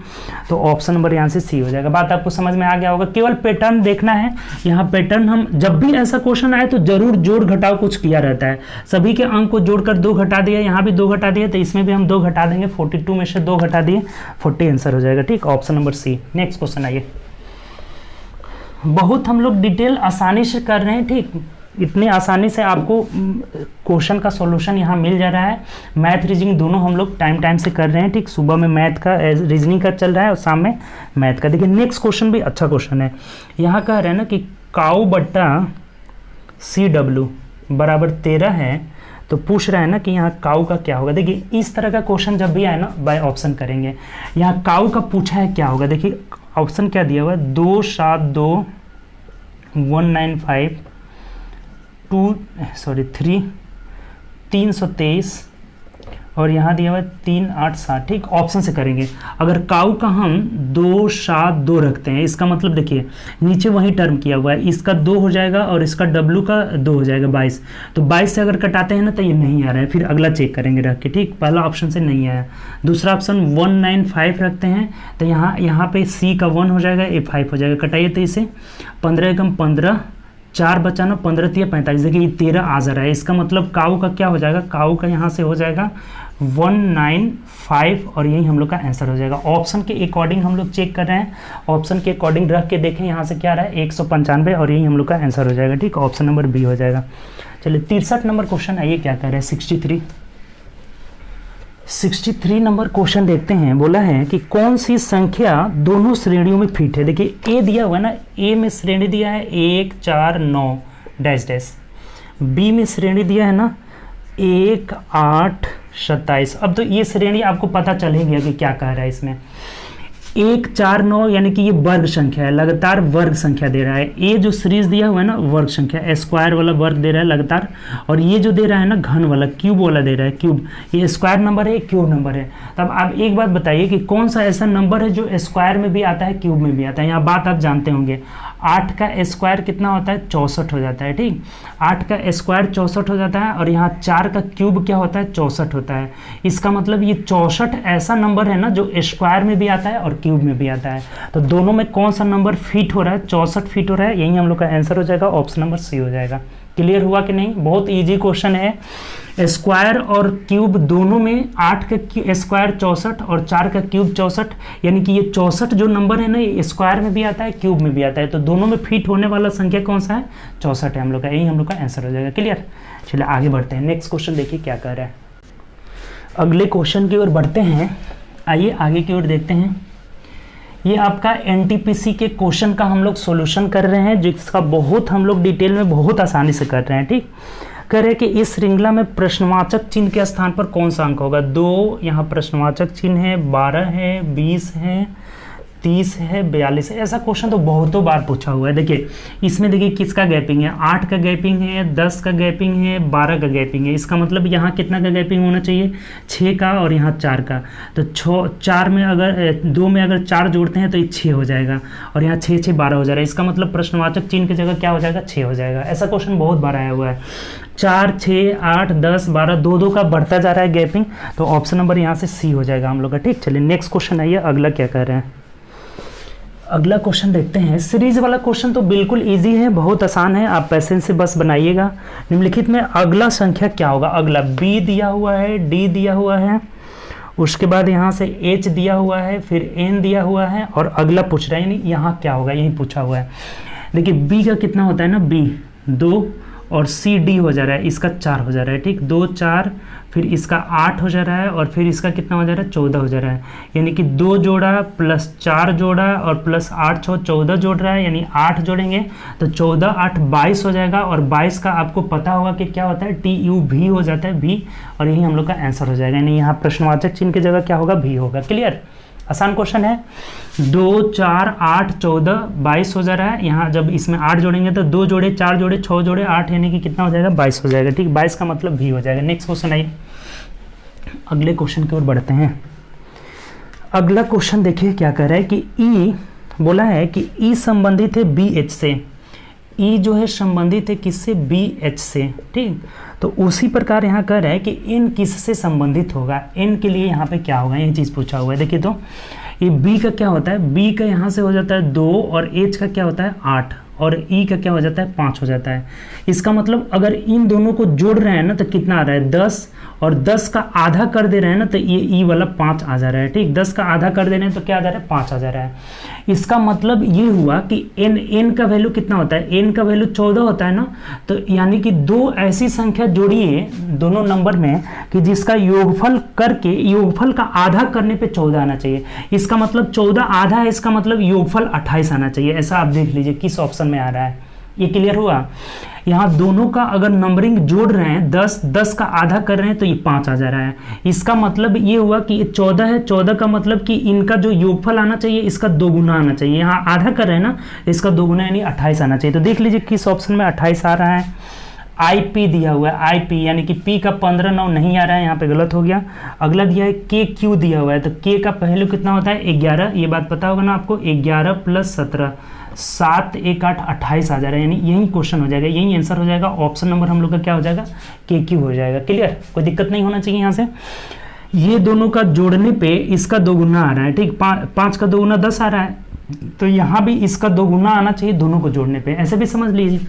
A: तो ऑप्शन नंबर यहाँ से सी हो जाएगा। बात आपको समझ में आ गया होगा, केवल पैटर्न देखना है। यहाँ पैटर्न हम जब भी ऐसा क्वेश्चन आए तो जरूर जोड़ घटाव कुछ किया रहता है। सभी के अंक को जोड़कर 2 घटा दिया, यहाँ भी 2 घटा दिए, तो इसमें भी हम 2 घटा देंगे। 42 में से 2 घटा दिए, 40 आंसर हो जाएगा, ठीक। Option number C. Next question आइए। बहुत हम लोग डिटेल आसानी से कर रहे हैं, ठीक। इतने आसानी से आपको क्वेश्चन का सॉल्यूशन यहाँ मिल जा रहा है। मैथ रीजनिंग दोनों हम लोग टाइम से कर रहे हैं, ठीक। सुबह में मैथ का रीजनिंग का चल रहा है और शाम में मैथ का। देखिए नेक्स्ट क्वेश्चन भी अच्छा क्वेश्चन है। यहाँ कह रहे हैं ना कि काऊ बट्टा CW बराबर 13 है। तो पूछ रहा है ना कि यहाँ काऊ का क्या होगा। देखिए इस तरह का क्वेश्चन जब भी आए ना, बाय ऑप्शन करेंगे। यहाँ काऊ का पूछा है क्या होगा, देखिए ऑप्शन क्या दिया हुआ है, 2 7 2 195 3 323 और यहाँ दिया हुआ है 3 8 7, ठीक। ऑप्शन से करेंगे। अगर काऊ का हम 2 7 2 रखते हैं, इसका मतलब देखिए नीचे वही टर्म किया हुआ है, इसका 2 हो जाएगा और इसका डब्लू का 2 हो जाएगा 22। तो 22 से अगर कटाते हैं ना तो ये नहीं आ रहा है, फिर अगला चेक करेंगे रख के, ठीक। पहला ऑप्शन से नहीं आया। दूसरा ऑप्शन 195 रखते हैं तो यहाँ पे सी का 1 हो जाएगा, ए 5 हो जाएगा। कटाइए तो इसे 15 एकम 15, 4 बचाना, 15 3 45, देखिए ये 13 आ जा रहा है। इसका मतलब काऊ का क्या हो जाएगा, काऊ का यहाँ से हो जाएगा 195 और यही हम लोग का आंसर हो जाएगा। ऑप्शन के अकॉर्डिंग हम लोग चेक कर रहे हैं, ऑप्शन के अकॉर्डिंग रख के देखें यहाँ से क्या आ रहा है 195 और यही हम लोग का आंसर हो जाएगा, ठीक। ऑप्शन नंबर बी हो जाएगा। चलिए 63 नंबर क्वेश्चन आइए क्या कह रहे हैं। 63 नंबर क्वेश्चन देखते हैं। बोला है कि कौन सी संख्या दोनों श्रेणियों में फिट है। देखिए ए दिया हुआ है ना, ए में श्रेणी दिया है 1 4 9 डैश डैश, बी में श्रेणी दिया है ना 1 8 27। अब तो ये श्रेणी आपको पता चल ही गया कि क्या कह रहा है इसमें। 1 4 9 यानी कि ये वर्ग संख्या है, लगातार वर्ग संख्या दे रहा है। ये जो सीरीज दिया हुआ है ना वर्ग संख्या, स्क्वायर वाला वर्ग दे रहा है लगातार, और ये जो दे रहा है ना घन वाला क्यूब वाला दे रहा है क्यूब। ये स्क्वायर नंबर है, क्यूब नंबर है। तब आप एक बात बताइए कि कौन सा ऐसा नंबर है जो स्क्वायर में भी आता है क्यूब में भी आता है। यहाँ बात आप जानते होंगे, 8 का स्क्वायर कितना होता है 64 हो जाता है, ठीक। 8 का स्क्वायर 64 हो जाता है और यहाँ 4 का क्यूब क्या होता है 64 होता है। इसका मतलब ये 64 ऐसा नंबर है ना जो स्क्वायर में भी आता है और क्यूब में भी आता है। तो दोनों में कौन सा नंबर फिट हो रहा है, 64 फिट हो रहा है, यही हम लोग का आंसर हो जाएगा। ऑप्शन नंबर सी हो जाएगा। क्लियर हुआ कि नहीं? बहुत इजी क्वेश्चन है। स्क्वायर और क्यूब दोनों में 8 का स्क्वायर 64 और 4 का क्यूब 64, यानी कि ये 64 जो नंबर है ना ये स्क्वायर में भी आता है क्यूब में भी आता है। तो दोनों में फिट होने वाला संख्या कौन सा है 64 है हम लोग का, यही हम लोग का आंसर हो जाएगा। क्लियर? चलिए आगे बढ़ते हैं। नेक्स्ट क्वेश्चन देखिए क्या कह रहा है। अगले क्वेश्चन की ओर बढ़ते हैं। आइए आगे की ओर देखते हैं। ये आपका एनटीपीसी के क्वेश्चन का हम लोग सॉल्यूशन कर रहे हैं, जिसका बहुत हम लोग डिटेल में बहुत आसानी से कर रहे हैं, ठीक। कह रहे हैं कि इस श्रृंखला में प्रश्नवाचक चिन्ह के स्थान पर कौन सा अंक होगा। 2 यहाँ प्रश्नवाचक चिन्ह है, 12 है, 20 है, 30 है, 42 है। ऐसा क्वेश्चन तो बहुतों बार पूछा हुआ है। देखिए इसमें देखिए किसका गैपिंग है, 8 का गैपिंग है, 10 का गैपिंग है, 12 का गैपिंग है। इसका मतलब यहाँ कितना का गैपिंग होना चाहिए 6 का और यहाँ 4 का। तो 4 में अगर 2 में अगर 4 जोड़ते हैं तो ये 6 हो जाएगा और यहाँ 6 6 12 हो जा रहा है। इसका मतलब प्रश्नवाचक चिन्ह की जगह क्या हो जाएगा 6 हो जाएगा। ऐसा क्वेश्चन बहुत बार आया हुआ है। 4 6 8 10 12 2 का बढ़ता जा रहा है गैपिंग। तो ऑप्शन नंबर यहाँ से सी हो जाएगा हम लोग का, ठीक। चलिए नेक्स्ट क्वेश्चन आइए, अगला क्या कह रहे हैं। अगला क्वेश्चन देखते हैं। सीरीज वाला क्वेश्चन तो बिल्कुल इजी है, बहुत आसान है, आप पेशेंस से बस बनाइएगा। निम्नलिखित में अगला संख्या क्या होगा। अगला बी दिया हुआ है, डी दिया हुआ है, उसके बाद यहाँ से एच दिया हुआ है, फिर एन दिया हुआ है और अगला पूछ रहा है यानी यहाँ क्या होगा यही पूछा हुआ है। देखिए बी का कितना होता है ना, बी 2 और सी डी हो जा रहा है, इसका 4 हो जा रहा है, ठीक। 2 4 फिर इसका 8 हो जा रहा है और फिर इसका कितना हो जा रहा है 14 हो जा रहा है। यानी कि 2 जोड़ा प्लस 4 जोड़ा और प्लस 8 14 जोड़ रहा है, यानी 8 जोड़ेंगे तो 14 8 22 हो जाएगा। और 22 का आपको पता होगा कि क्या होता है TUV हो जाता है, भी, और यही हम लोग का आंसर हो जाएगा। यानी यहाँ प्रश्नवाचक चिन्ह की जगह क्या होगा भी होगा। क्लियर? आसान क्वेश्चन है। 2 4 8 14 22 हो जा रहा है। यहाँ जब इसमें 8 जोड़ेंगे तो 2 जोड़े 4 जोड़े 6 जोड़े 8 यानी कि कितना हो जाएगा 22 हो जाएगा, ठीक। 22 का मतलब भी हो जाएगा। नेक्स्ट क्वेश्चन आइए, अगले क्वेश्चन की ओर बढ़ते हैं। अगला क्वेश्चन देखिए क्या कह रहा है कि ई बोला है कि ई संबंधित है BH से। ई जो है संबंधित है किससे BH से, ठीक। तो उसी प्रकार यहाँ कह रहा है कि n किससे संबंधित होगा। n के लिए यहाँ पे क्या होगा ये चीज़ पूछा हुआ है। देखिए तो ये b का क्या होता है, b का यहाँ से हो जाता है 2 और h का क्या होता है 8 और e का क्या हो जाता है 5 हो जाता है। इसका मतलब अगर इन दोनों को जोड़ रहे हैं ना तो कितना आ रहा है 10 और 10 का आधा कर दे रहे हैं ना तो ये ई वाला 5 आ जा रहा है, ठीक। 10 का आधा कर दे रहे हैं तो क्या आ जा रहा है 5 आ जा रहा है। इसका मतलब ये हुआ कि n का वैल्यू कितना होता है, n का वैल्यू 14 होता है ना। तो यानी कि 2 ऐसी संख्या जोड़िए दोनों नंबर में कि जिसका योगफल करके योगफल का आधा करने पे 14 आना चाहिए। इसका मतलब 14 आधा है, इसका मतलब योगफल 28 आना चाहिए। ऐसा आप देख लीजिए किस ऑप्शन में आ रहा है। ये क्लियर हुआ? यहाँ दोनों का अगर नंबरिंग जोड़ रहे हैं 10 का आधा कर रहे हैं तो ये 5 आ जा रहा है। इसका मतलब ये हुआ कि ये 14 है, 14 का मतलब कि इनका जो योगफल आना चाहिए इसका 2 गुना आना चाहिए। यहाँ आधा कर रहे हैं ना, इसका 2 गुना यानी 28 आना चाहिए। तो देख लीजिए किस ऑप्शन में 28 आ रहा है। IP दिया हुआ है, IP यानी कि P का 15 9 नहीं आ रहा है, यहाँ पे गलत हो गया। अगला दिया है KQ दिया हुआ है, तो K का वैल्यू कितना होता है 11, ये बात पता होगा ना आपको, 11 + 17 7 1 8 28 आ जा रहा है, यानी यही क्वेश्चन हो जाएगा, यही आंसर हो जाएगा। ऑप्शन नंबर हम लोग का क्या हो जाएगा KQ हो जाएगा। क्लियर, कोई दिक्कत नहीं होना चाहिए यहाँ से। ये दोनों का जोड़ने पे इसका 2 गुना आ रहा है, ठीक, 5 का 2 गुना 10 आ रहा है, तो यहाँ भी इसका 2 गुना आना चाहिए दोनों को जोड़ने पे, ऐसे भी समझ लीजिए।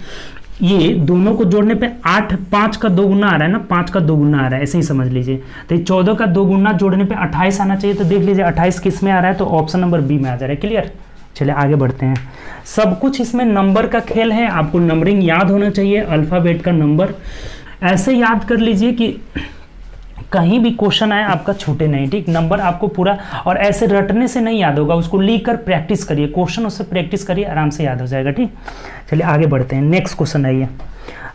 A: ये दोनों को जोड़ने पे 5 का 2 गुना आ रहा है ना, 5 का 2 गुना आ रहा है, ऐसे ही समझ लीजिए। तो 14 का 2 गुना जोड़ने पे 28 आना चाहिए, तो देख लीजिए 28 किस में आ रहा है, तो ऑप्शन नंबर बी में आ जा रहा है। क्लियर, चलिए आगे बढ़ते हैं। सब कुछ इसमें नंबर का खेल है, आपको नंबरिंग याद होना चाहिए, अल्फ़ाबेट का नंबर ऐसे याद कर लीजिए कि कहीं भी क्वेश्चन आए आपका छूटे नहीं, ठीक। नंबर आपको पूरा, और ऐसे रटने से नहीं याद होगा, उसको लिख कर प्रैक्टिस करिए, क्वेश्चन उससे प्रैक्टिस करिए, आराम से याद हो जाएगा, ठीक। चलिए आगे बढ़ते हैं, नेक्स्ट क्वेश्चन आइए।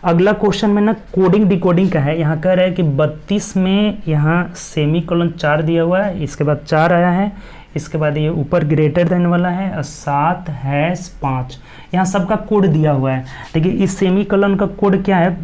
A: अगला क्वेश्चन में ना कोडिंग डिकोडिंग का है। यहाँ कह रहा है कि 32 में यहाँ सेमीकोलन 4 दिया हुआ है, इसके बाद 4 आया है, इसके बाद ये ऊपर ग्रेटर देन वाला है, और 7-5 यहाँ सबका कोड दिया हुआ है। देखिए इस सेमीकोलन का कोड क्या है,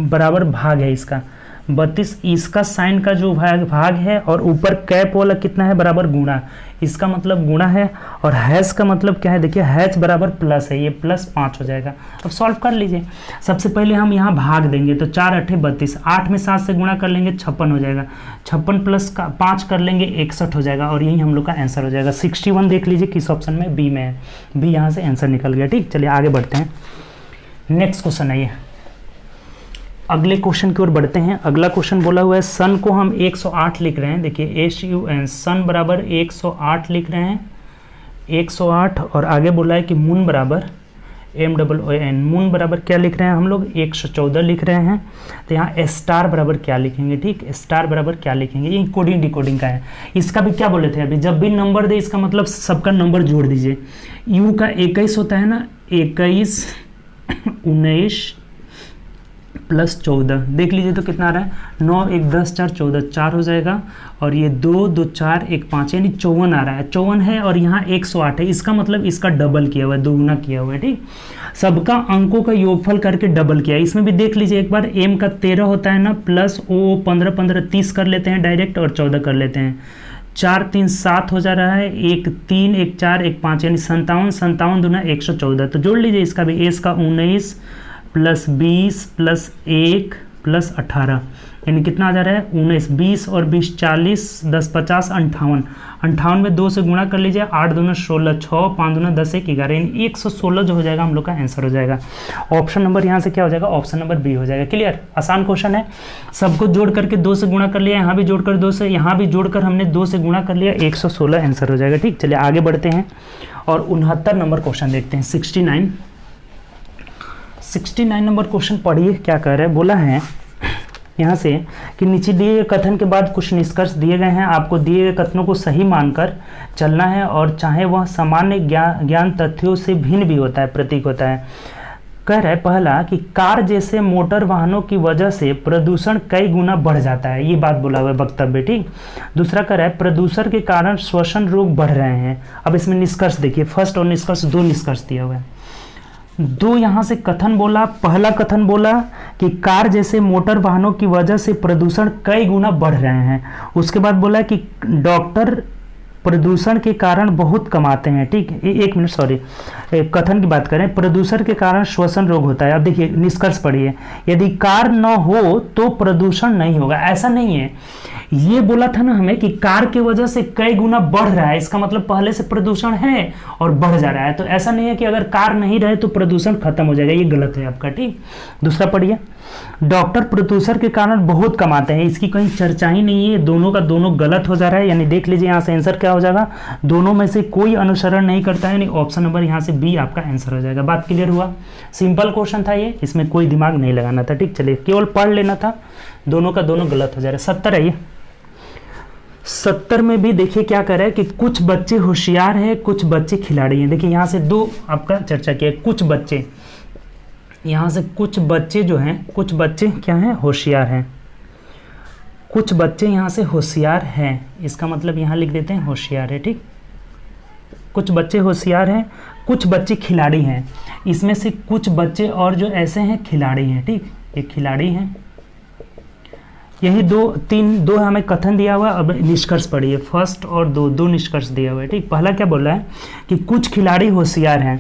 A: बराबर भाग है इसका 32, इसका साइन का जो भाग है, और ऊपर कैप वाला कितना है बराबर गुणा, इसका मतलब गुणा है, और हैश का मतलब क्या है, देखिए हैश बराबर प्लस है, ये +5 हो जाएगा। अब सॉल्व कर लीजिए। सबसे पहले हम यहाँ भाग देंगे, तो 4 8 32, 8 में 7 से गुणा कर लेंगे 56 हो जाएगा, 56 + 5 कर लेंगे 61 हो जाएगा, और यही हम लोग का आंसर हो जाएगा। 61 देख लीजिए किस ऑप्शन में, बी में है, बी यहाँ से आंसर निकल गया, ठीक। चलिए आगे बढ़ते हैं, नेक्स्ट क्वेश्चन आइए, अगले क्वेश्चन की ओर बढ़ते हैं। अगला क्वेश्चन बोला हुआ है सन को हम 108 लिख रहे हैं, देखिए SUN सन बराबर 108 लिख रहे हैं, 108, और आगे बोला है कि मून बराबर MOON, मून बराबर क्या लिख रहे हैं हम लोग 114 लिख रहे हैं। तो यहाँ स्टार बराबर क्या लिखेंगे, ठीक, स्टार बराबर क्या लिखेंगे, ये कोडिंग डिकोडिंग का है। इसका भी क्या बोले थे अभी, जब भी नंबर दे इसका मतलब सबका नंबर जोड़ दीजिए। U का 21 होता है ना, 21 19 + 14 देख लीजिए तो कितना आ रहा है, 9 1 10 4 14 4 हो जाएगा, और ये 2 2 4 1 5 यानी 54 आ रहा है, 54 है, और यहाँ 108 है, इसका मतलब इसका डबल किया हुआ है, दोगुना किया हुआ है, ठीक। सबका अंकों का योगफल करके डबल किया है। इसमें भी देख लीजिए एक बार, M का 13 होता है ना, प्लस O 15 15 30 कर लेते हैं डायरेक्ट, और 14 कर लेते हैं, 4 3 7 हो जा रहा है, 1 3 1 4 1 5 यानी 57, 57 दूना 114, तो जोड़ लीजिए इसका भी, S का 19 + 20 + 1 + 18 यानी कितना आ जा रहा है 19, 20 और 20 40, 10 50 58, 58 में 2 से गुणा कर लीजिए, 8 दूना 16, 6 5 दूना 10 1 11 यानी 116 जो हो जाएगा हम लोग का आंसर हो जाएगा। ऑप्शन नंबर यहाँ से क्या हो जाएगा, ऑप्शन नंबर बी हो जाएगा। क्लियर, आसान क्वेश्चन है, सबको जोड़ करके 2 से गुणा कर लिया, यहाँ भी जोड़कर 2 से, यहाँ भी जोड़कर हमने 2 से गुणा कर लिया, 116 आंसर हो जाएगा, ठीक। चलिए आगे बढ़ते हैं और 69 नंबर क्वेश्चन देखते हैं। 69 नंबर क्वेश्चन पढ़िए क्या कह रहा है, बोला है यहाँ से कि नीचे दिए गए कथन के बाद कुछ निष्कर्ष दिए गए हैं, आपको दिए गए कथनों को सही मानकर चलना है, और चाहे वह सामान्य ज्ञान तथ्यों से भिन्न भी होता है, प्रतीक होता है। कह रहा है पहला कि कार जैसे मोटर वाहनों की वजह से प्रदूषण कई गुना बढ़ जाता है, ये बात बोला हुआ है वक्तव्य, ठीक। दूसरा कह रहा है प्रदूषण के कारण श्वसन रोग बढ़ रहे हैं। अब इसमें निष्कर्ष देखिए, फर्स्ट और निष्कर्ष, 2 निष्कर्ष दिया हुआ है। 2 यहाँ से कथन बोला, पहला कथन बोला कि कार जैसे मोटर वाहनों की वजह से प्रदूषण कई गुना बढ़ रहे हैं। उसके बाद बोला कि डॉक्टर प्रदूषण के कारण बहुत कमाते हैं, ठीक। 1 मिनट सॉरी, कथन की बात करें, प्रदूषण के कारण श्वसन रोग होता है। अब देखिए निष्कर्ष पढ़िए, यदि कार न हो तो प्रदूषण नहीं होगा, ऐसा नहीं है। ये बोला था ना हमें कि कार की वजह से कई गुना बढ़ रहा है, इसका मतलब पहले से प्रदूषण है और बढ़ जा रहा है, तो ऐसा नहीं है कि अगर कार नहीं रहे तो प्रदूषण खत्म हो जाएगा, ये गलत है आपका, ठीक। दूसरा पढ़िए, डॉक्टर प्रदूषण के कारण बहुत कमाते हैं, इसकी कहीं चर्चा ही नहीं है, दोनों का दोनों गलत हो जा रहा है, यानी देख लीजिए यहाँ से आंसर क्या हो जाएगा, दोनों में से कोई अनुसरण नहीं करता है, यानी ऑप्शन नंबर यहाँ से बी आपका आंसर हो जाएगा। बात क्लियर हुआ, सिंपल क्वेश्चन था ये, इसमें कोई दिमाग नहीं लगाना था, ठीक। चलिए केवल पढ़ लेना था, दोनों का दोनों गलत हो जा रहा है। 70 है ये, 70 में भी देखिए क्या कर रहा है कि कुछ बच्चे होशियार हैं, कुछ बच्चे खिलाड़ी हैं। देखिए यहाँ से 2 आपका चर्चा किया, कुछ बच्चे, यहाँ से कुछ बच्चे जो हैं, कुछ बच्चे क्या हैं, होशियार हैं, कुछ बच्चे यहाँ से होशियार हैं, इसका मतलब यहाँ लिख देते हैं होशियार है, ठीक। कुछ बच्चे होशियार हैं, कुछ बच्चे खिलाड़ी हैं, इसमें से कुछ बच्चे और जो ऐसे हैं खिलाड़ी हैं, ठीक। एक खिलाड़ी हैं। यही दो हमें कथन दिया हुआ है। अब निष्कर्ष पढ़िए, फर्स्ट और दो निष्कर्ष दिया हुआ है। ठीक, पहला क्या बोल रहा है कि कुछ खिलाड़ी होशियार हैं,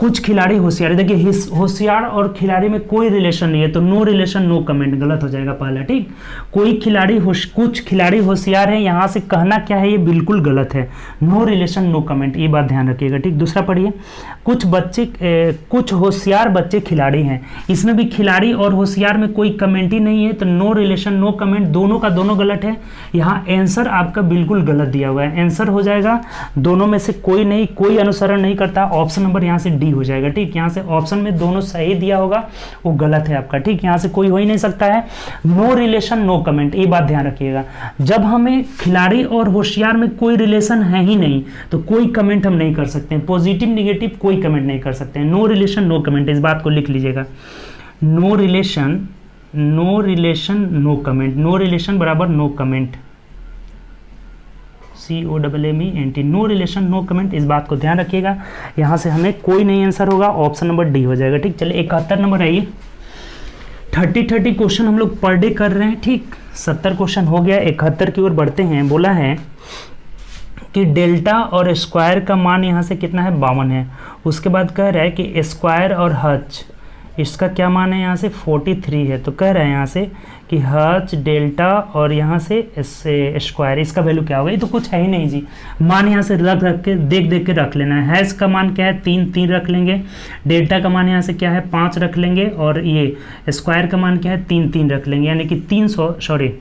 A: कुछ खिलाड़ी होशियार है। देखिए होशियार और खिलाड़ी में कोई रिलेशन नहीं है, तो नो रिलेशन नो कमेंट गलत हो जाएगा पहला। ठीक, कोई खिलाड़ी कुछ खिलाड़ी होशियार है, यहाँ से कहना क्या है, ये बिल्कुल गलत है। नो रिलेशन नो कमेंट, ये बात ध्यान रखिएगा। ठीक, दूसरा पढ़िए, कुछ होशियार बच्चे खिलाड़ी हैं। इसमें भी खिलाड़ी और होशियार में कोई कमेंट ही नहीं है, तो नो रिलेशन नो कमेंट, दोनों का दोनों गलत है। यहाँ आंसर आपका बिल्कुल गलत दिया हुआ है। आंसर हो जाएगा दोनों में से कोई नहीं, कोई अनुसरण नहीं करता। ऑप्शन नंबर यहाँ से डी हो जाएगा। ठीक, यहाँ से ऑप्शन में दोनों सही दिया होगा, वो गलत है आपका। ठीक, यहाँ से कोई हो ही नहीं सकता है। नो रिलेशन नो कमेंट, ये बात ध्यान रखिएगा। जब हमें खिलाड़ी और होशियार में कोई रिलेशन है ही नहीं, तो कोई कमेंट हम नहीं कर सकते हैं। पॉजिटिव निगेटिव कोई कमेंट नहीं कर सकते हैं। नो रिलेशन नो कमेंट, इस बात को लिख लीजिएगा। No relation no comment, no relation बराबर no comment, COMMENT, no relation no comment, इस बात को ध्यान रखिएगा। यहाँ से हमें कोई नहीं आंसर होगा, ऑप्शन नंबर डी हो जाएगा। ठीक, चलिए 71 नंबर आइए। 30 क्वेश्चन हम लोग पर डे कर रहे हैं। ठीक, 70 क्वेश्चन हो गया, 71 की ओर बढ़ते हैं। बोला है कि डेल्टा और स्क्वायर का मान यहाँ से कितना है, 52 है। उसके बाद कह रहा है कि स्क्वायर और हच, इसका क्या मान है, यहाँ से 43 है। तो कह रहे हैं यहाँ से कि हच डेल्टा और यहाँ से स्क्वायर, इसका वैल्यू क्या होगा। ये तो कुछ है ही नहीं जी, मान यहाँ से रख के देख के रख लेना है। हैश का मान क्या है, 3 रख लेंगे। डेल्टा का मान यहाँ से क्या है, 5 रख लेंगे। और ये स्क्वायर का मान क्या है, 3 रख लेंगे। यानी कि 300, सॉरी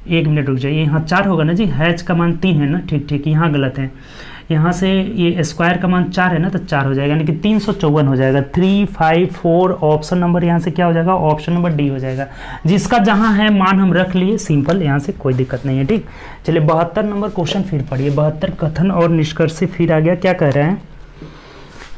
A: 1 मिनट रुक जाइए, यहाँ 4 होगा ना जी, हैच का मान 3 है ना। ठीक, यहाँ गलत है। यहाँ से ये स्क्वायर का मान 4 है ना, तो 4 हो जाएगा, यानी कि 354 हो जाएगा। 3, 5, 4, ऑप्शन नंबर यहाँ से क्या हो जाएगा, ऑप्शन नंबर डी हो जाएगा। जिसका जहाँ है मान हम रख लिए, सिंपल, यहाँ से कोई दिक्कत नहीं है। ठीक, चलिए 72 नंबर क्वेश्चन फिर पढ़िए। 72 कथन और निष्कर्ष से फिर आ गया। क्या कह रहे हैं,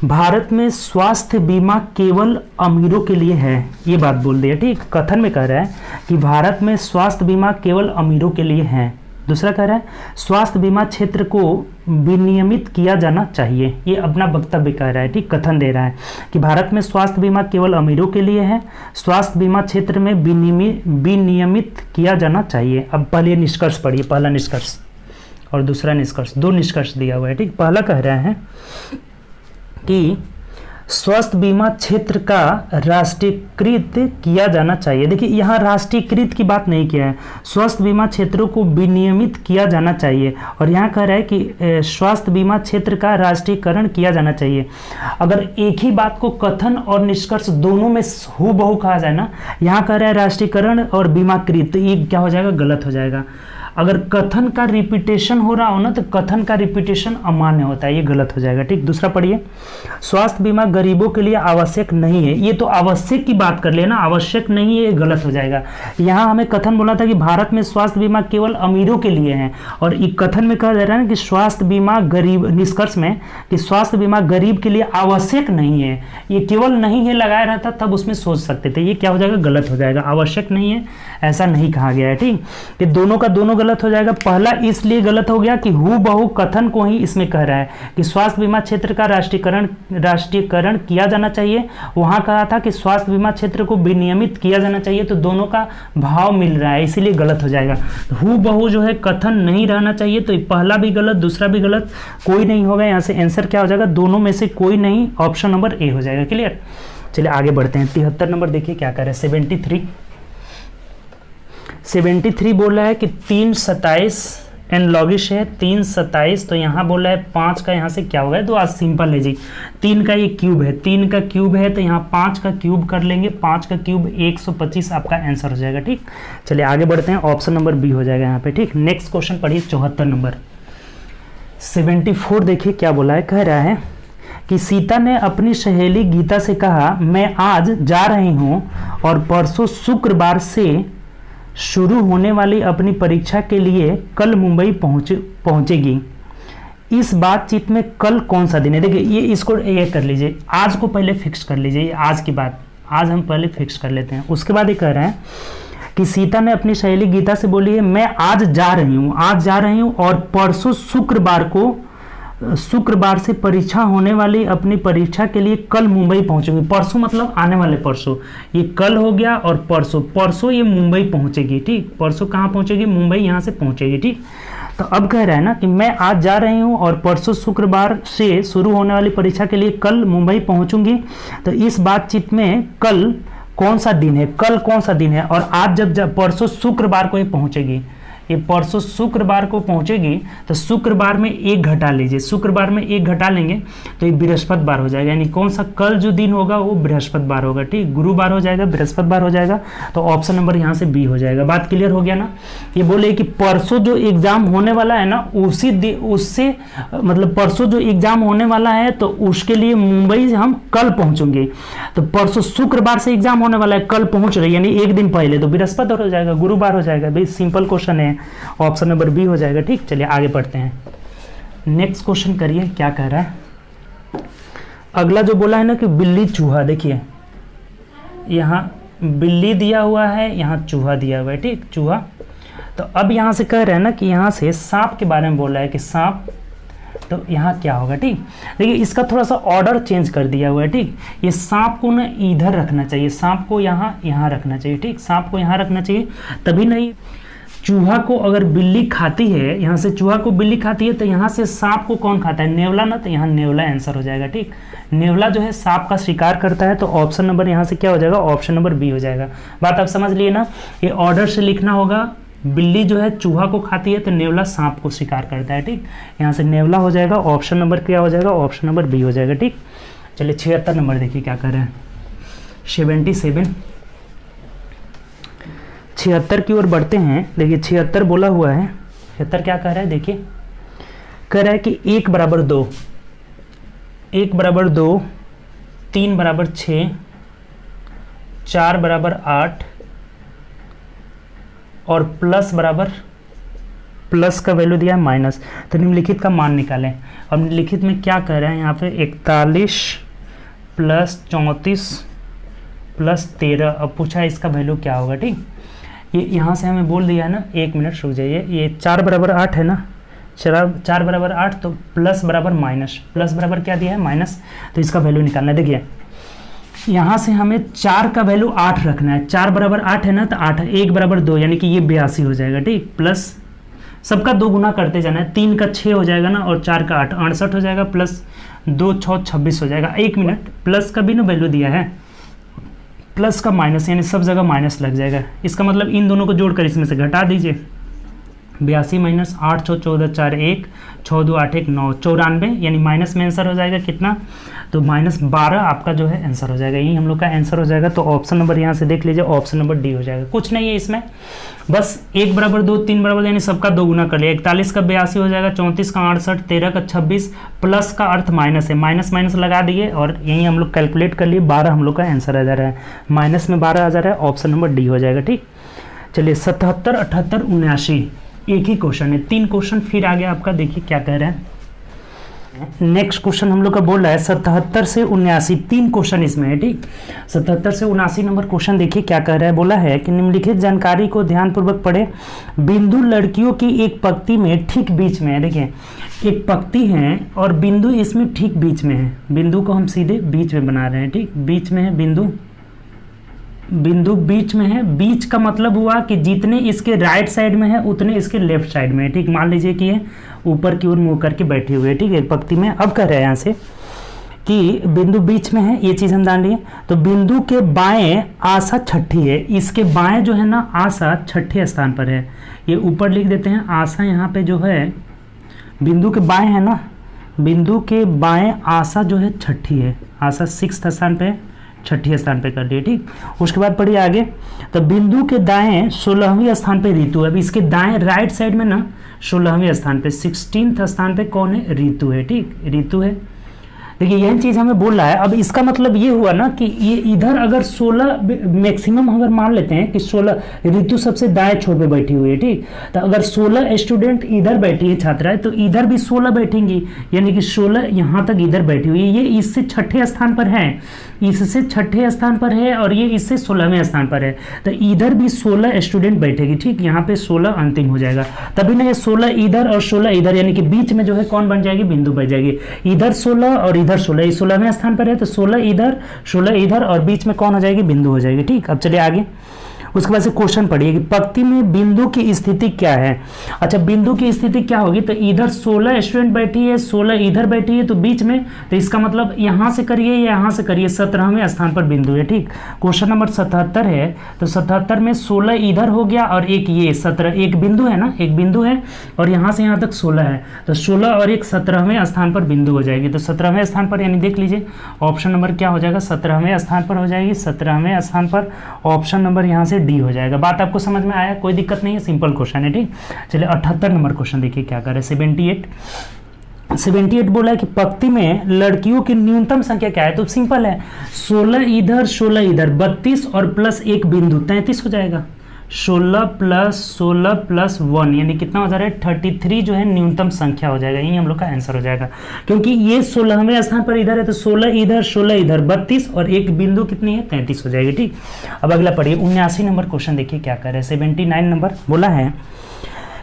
A: भारत में स्वास्थ्य बीमा केवल अमीरों के लिए है, ये बात बोल दिया। ठीक, कथन में कह रहा है कि भारत में स्वास्थ्य बीमा केवल अमीरों के लिए है। दूसरा कह रहा है स्वास्थ्य बीमा क्षेत्र को विनियमित किया जाना चाहिए, ये अपना वक्तव्य कह रहा है। ठीक, कथन दे रहा है कि भारत में स्वास्थ्य बीमा केवल अमीरों के लिए है, स्वास्थ्य बीमा क्षेत्र में विनियमित किया जाना चाहिए। अब पहले निष्कर्ष पढ़िए, पहला निष्कर्ष और दूसरा निष्कर्ष, 2 निष्कर्ष दिया हुआ है। ठीक, पहला कह रहा है कि स्वास्थ्य बीमा क्षेत्र का राष्ट्रीयकृत किया जाना चाहिए। देखिए यहाँ राष्ट्रीयकृत की बात नहीं किया है, स्वास्थ्य बीमा क्षेत्रों को विनियमित किया जाना चाहिए। और यहाँ कह रहा है कि स्वास्थ्य बीमा क्षेत्र का राष्ट्रीयकरण किया जाना चाहिए। अगर एक ही बात को कथन और निष्कर्ष दोनों में हूबहू कहा जाए ना, यहाँ कह रहा है राष्ट्रीयकरण और बीमाकृत, तो ये क्या हो जाएगा, गलत हो जाएगा। अगर कथन का रिपीटेशन हो रहा हो ना, तो कथन का रिपीटेशन अमान्य होता है, ये गलत हो जाएगा। ठीक, दूसरा पढ़िए, स्वास्थ्य बीमा गरीबों के लिए आवश्यक नहीं है, ये तो आवश्यक की बात कर लेना, आवश्यक नहीं है, ये गलत हो जाएगा। यहाँ हमें कथन बोला था कि भारत में स्वास्थ्य बीमा केवल अमीरों के लिए है, और एक कथन में कहा जा रहा है कि स्वास्थ्य बीमा गरीब, निष्कर्ष में कि स्वास्थ्य बीमा गरीब के लिए आवश्यक नहीं है, ये केवल नहीं है लगाया रहता तब उसमें सोच सकते थे, ये क्या हो जाएगा, गलत हो जाएगा। आवश्यक नहीं है ऐसा नहीं कहा गया है। ठीक, ये दोनों का दोनों गलत हो जाएगा। पहला इसलिए गलत हो गया कि हूबहू कथन को ही इसमें कह रहा है कि स्वास्थ्य बीमा क्षेत्र का राष्ट्रीयकरण किया जाना चाहिए, वहां कहा था कि स्वास्थ्य बीमा क्षेत्र को विनियमित किया जाना चाहिए, तो दोनों का भाव मिल रहा है, इसीलिए गलत हो जाएगा। हूबहू जो है कथन नहीं रहना चाहिए, तो पहला भी गलत दूसरा भी गलत, कोई नहीं होगा। यहाँ से आंसर क्या हो जाएगा, दोनों में से कोई नहीं, ऑप्शन नंबर ए हो जाएगा। क्लियर, चलिए आगे बढ़ते हैं। 73 नंबर देखिए क्या कर रहे हैं। 73 बोल रहा है कि 327 एनलॉगिश है, 327, तो यहाँ बोल रहा है 5 का यहाँ से क्या होगा, तो आज सिंपल है जी, 3 का ये क्यूब है, 3 का क्यूब है, तो यहाँ 5 का क्यूब कर लेंगे, 5 का क्यूब 125 आपका आंसर हो जाएगा। ठीक, चलिए आगे बढ़ते हैं, ऑप्शन नंबर बी हो जाएगा यहाँ पे। ठीक, नेक्स्ट क्वेश्चन पढ़िए 74 नंबर। 74 देखिए क्या बोला है, कह रहा है कि सीता ने अपनी सहेली गीता से कहा, मैं आज जा रही हूँ और परसों शुक्रवार से शुरू होने वाली अपनी परीक्षा के लिए कल मुंबई पहुंचेगी। इस बातचीत में कल कौन सा दिन है, देखिए ये इसको ये कर लीजिए, आज को पहले फिक्स कर लीजिए, आज की बात आज हम पहले फिक्स कर लेते हैं। उसके बाद ये कह रहे हैं कि सीता ने अपनी सहेली गीता से बोली है, मैं आज जा रही हूँ और परसों शुक्रवार को शुक्रवार से परीक्षा होने वाली अपनी परीक्षा के लिए कल मुंबई पहुंचूंगी। परसों मतलब आने वाले परसों, ये कल हो गया और परसों ये मुंबई पहुंचेगी। ठीक, परसों कहाँ पहुंचेगी? मुंबई यहाँ से पहुंचेगी। ठीक, तो अब कह रहा है ना कि मैं आज जा रही हूँ और परसों शुक्रवार से शुरू होने वाली परीक्षा के लिए कल मुंबई पहुंचूंगी। तो इस बातचीत में कल कौन सा दिन है, कल कौन सा दिन है, और आज जब परसों शुक्रवार को ये पहुंचेगी, ये परसों शुक्रवार को पहुंचेगी, तो शुक्रवार में एक घटा लीजिए, शुक्रवार में एक घटा लेंगे तो ये बृहस्पतिवार हो जाएगा। यानी कौन सा कल जो दिन होगा वो बृहस्पतिवार होगा। ठीक, गुरुवार हो जाएगा, बृहस्पतिवार हो जाएगा। तो ऑप्शन नंबर यहाँ से बी हो जाएगा। बात क्लियर हो गया ना? ये बोले कि परसों जो एग्जाम होने वाला है ना, उसी दिन उससे मतलब परसों जो एग्जाम होने वाला है तो उसके लिए मुंबई से हम कल पहुंचेंगे। तो परसों शुक्रवार से एग्जाम होने वाला है, कल पहुंच रही यानी एक दिन पहले, तो बृहस्पतिवार हो जाएगा, गुरुवार हो जाएगा। भाई सिंपल क्वेश्चन है, ऑप्शन नंबर बी हो जाएगा। ठीक, चलिए आगे पढ़ते हैं। नेक्स्ट क्वेश्चन करिए, क्या कह रहा है अगला जो बोला है ना कि बिल्ली चूहा। देखिए यहाँ बिल्ली दिया हुआ है, यहाँ चूहा दिया हुआ है। ठीक, चूहा। तो अब यहाँ से कह रहे हैं ना कि यहाँ से सांप के बारे में बोल रहा है कि सांप, तो यहाँ क्या होगा? ठीक, देखिए इसका थोड़ा सा ऑर्डर चेंज कर दिया हुआ है। ठीक, ये सांप को ना इधर रखना चाहिए, सांप को यहाँ रखना चाहिए। ठीक, सांप को यहाँ रखना चाहिए, तभी नहीं चूहा को अगर बिल्ली खाती है, यहाँ से चूहा को बिल्ली खाती है तो यहाँ से सांप को कौन खाता है? नेवला ना, तो यहाँ नेवला आंसर हो जाएगा। ठीक, नेवला जो है सांप का शिकार करता है, तो ऑप्शन नंबर यहाँ से क्या हो जाएगा? ऑप्शन नंबर बी हो जाएगा। बात आप समझ लिए ना? ये ऑर्डर से लिखना होगा। बिल्ली जो है चूहा को खाती है तो नेवला सांप को शिकार करता है। ठीक, यहाँ से नेवला हो जाएगा, ऑप्शन नंबर क्या हो जाएगा? ऑप्शन नंबर बी हो जाएगा। ठीक, चलिए 76 नंबर देखिए क्या कर रहे हैं। 76 की ओर बढ़ते हैं। देखिए 76 बोला हुआ है, 76 क्या कह रहा है? देखिए कह रहा है कि 1 बराबर 2, 1 बराबर 2, 3 बराबर 6, 4 बराबर 8 और प्लस बराबर, प्लस का वैल्यू दिया है माइनस। तो निम्नलिखित का मान निकालें। और निम्नलिखित में क्या कह रहा है यहाँ पे? 41 प्लस 34 प्लस 13। अब पूछा है इसका वैल्यू क्या होगा। ठीक, ये यहाँ से हमें बोल दिया है ना, 1 मिनट रुक जाइए। ये 4 बराबर 8 है ना, 4 बराबर 8, तो प्लस बराबर माइनस, प्लस बराबर क्या दिया है? माइनस। तो इसका वैल्यू निकालना है। देखिए यहाँ से हमें 4 का वैल्यू 8 रखना है। 4 बराबर 8 है ना, तो 8 1 बराबर 2 यानी कि ये 82 हो जाएगा। ठीक, प्लस सबका 2 गुना करते जाना है। 3 का 6 हो जाएगा ना, और 4 का 8 68 हो जाएगा, प्लस 2 6 26 हो जाएगा। 1 मिनट, प्लस का भी ना वैल्यू दिया है, प्लस का माइनस, यानी सब जगह माइनस लग जाएगा। इसका मतलब इन दोनों को जोड़कर इसमें से घटा दीजिए। 82 माइनस 8 6 14 4 1 6 2 8 1 9 94, यानी माइनस में आंसर हो जाएगा कितना? तो माइनस 12 आपका जो है आंसर हो जाएगा। यही हम लोग का आंसर हो जाएगा। तो ऑप्शन नंबर यहाँ से देख लीजिए, ऑप्शन नंबर डी हो जाएगा। कुछ नहीं है इसमें, बस 1 बराबर 2 3 बराबर, यानी सबका 2 गुना कर लिया। 41 का 82 हो जाएगा, 34 का 68, 13 का 26, प्लस का अर्थ माइनस है, माइनस माइनस लगा दिए और यही हम लोग कैलकुलेट कर लिए। 12 हम लोग का आंसर आ जा रहा है, माइनस में 12 आ जा रहा है। ऑप्शन नंबर डी हो जाएगा। ठीक, चलिए 77 78 79 एक ही क्वेश्चन है, 3 क्वेश्चन फिर आ गया आपका। देखिए क्या कह रहे हैं। नेक्स्ट क्वेश्चन हम लोग का बोल रहा है 77 से 79, 3 क्वेश्चन इसमें है। ठीक, 77 से 79 नंबर क्वेश्चन देखिए क्या कह रहा है। बोला है कि निम्नलिखित जानकारी को ध्यानपूर्वक पढ़े। बिंदु लड़कियों की एक पंक्ति में ठीक बीच में है। देखिए एक पंक्ति है और बिंदु इसमें ठीक बीच में है। बिंदु को हम सीधे बीच में बना रहे हैं। ठीक, बीच में है बिंदु, बिंदु बीच में है। बीच का मतलब हुआ कि जितने इसके राइट साइड में है उतने इसके लेफ्ट साइड में है। ठीक, मान लीजिए कि ये ऊपर की ओर मुंह करके बैठे हुए है। ठीक है, एक पंक्ति में। अब कह रहे हैं यहाँ से कि बिंदु बीच में है, ये चीज़ हम जान लिए। तो बिंदु के बाएं आशा छठी है, इसके बाएं जो है ना आशा छठे स्थान पर है। ये ऊपर लिख देते हैं, आशा यहाँ पे जो है बिंदु के बाएं है ना, बिंदु के बाएं आशा जो है छठी है। आशा 6th स्थान पे, छठी स्थान पे कर लिए। ठीक, उसके बाद पढ़िए आगे। तो बिंदु के दाएं 16वें स्थान पे ऋतु है। अब इसके दाएं राइट साइड में ना 16वें स्थान पे 16th स्थान पे कौन है? ऋतु है। ठीक, ऋतु है। देखिए यही चीज हमें बोल रहा है। अब इसका मतलब ये हुआ ना कि ये इधर अगर 16 मैक्सिमम अगर मान लेते हैं कि 16, ऋतु सबसे दाएं छोर पे बैठी हुई है, ठीक, तो अगर 16 स्टूडेंट इधर बैठी है छात्राएं, तो इधर भी 16 बैठेंगी, यानी कि 16 यहाँ तक इधर बैठी हुई है। ये इससे छठे स्थान पर है, इससे छठे स्थान पर है, और ये इससे 16वें स्थान पर है, तो इधर भी 16 स्टूडेंट बैठेगी, ठीक। यहाँ पे 16 अंतिम हो जाएगा, तभी ना ये 16 इधर और 16 इधर, यानी कि बीच में जो है कौन बन जाएगी, बिंदु बन जाएगी। इधर 16 और इधर 16, 16वें स्थान पर है, तो 16 इधर और बीच में कौन हो जाएगी, बिंदु हो जाएगी, ठीक। अब चलिए आगे। उसके बाद से क्वेश्चन पढ़िए कि पंक्ति में बिंदु की स्थिति क्या है। अच्छा, बिंदु की स्थिति क्या होगी, तो इधर 16 स्टूडेंट बैठी है, 16 इधर बैठी है, तो बीच में, तो इसका मतलब यहां से करिए या यहां से करिए, 17वें स्थान पर बिंदु है, ठीक। क्वेश्चन नंबर 77 है, तो 77 में 16 इधर हो गया और एक ये 17, एक बिंदु है ना, एक बिंदु है, और यहां से यहां तक 16 है, तो 16 और एक 17वें स्थान पर बिंदु हो जाएगी। तो 17वें स्थान पर, यानी देख लीजिए ऑप्शन नंबर क्या हो जाएगा, 17वें स्थान पर हो जाएगी, 17वें स्थान पर ऑप्शन नंबर यहां से डी हो जाएगा। बात आपको समझ में आया, कोई दिक्कत नहीं है, सिंपल क्वेश्चन है, ठीक। चलिए 78 नंबर क्वेश्चन देखिए क्या कर रहे हैं। 78 बोला है कि पंक्ति में लड़कियों की न्यूनतम संख्या क्या है, तो सिंपल है, 16 इधर 16 इधर, 32 और प्लस एक बिंदु 33 हो जाएगा। 16 प्लस 1 यानी कितना हो जा रहा है, 33 जो है न्यूनतम संख्या हो जाएगा, यही हम लोग का आंसर हो जाएगा, क्योंकि ये 16वें स्थान पर इधर है, तो 16 इधर 32 और एक बिंदु कितनी है, 33 हो जाएगी, ठीक। अब अगला पढ़िए 79 नंबर क्वेश्चन देखिए क्या कर रहे हैं। 79 नंबर बोला है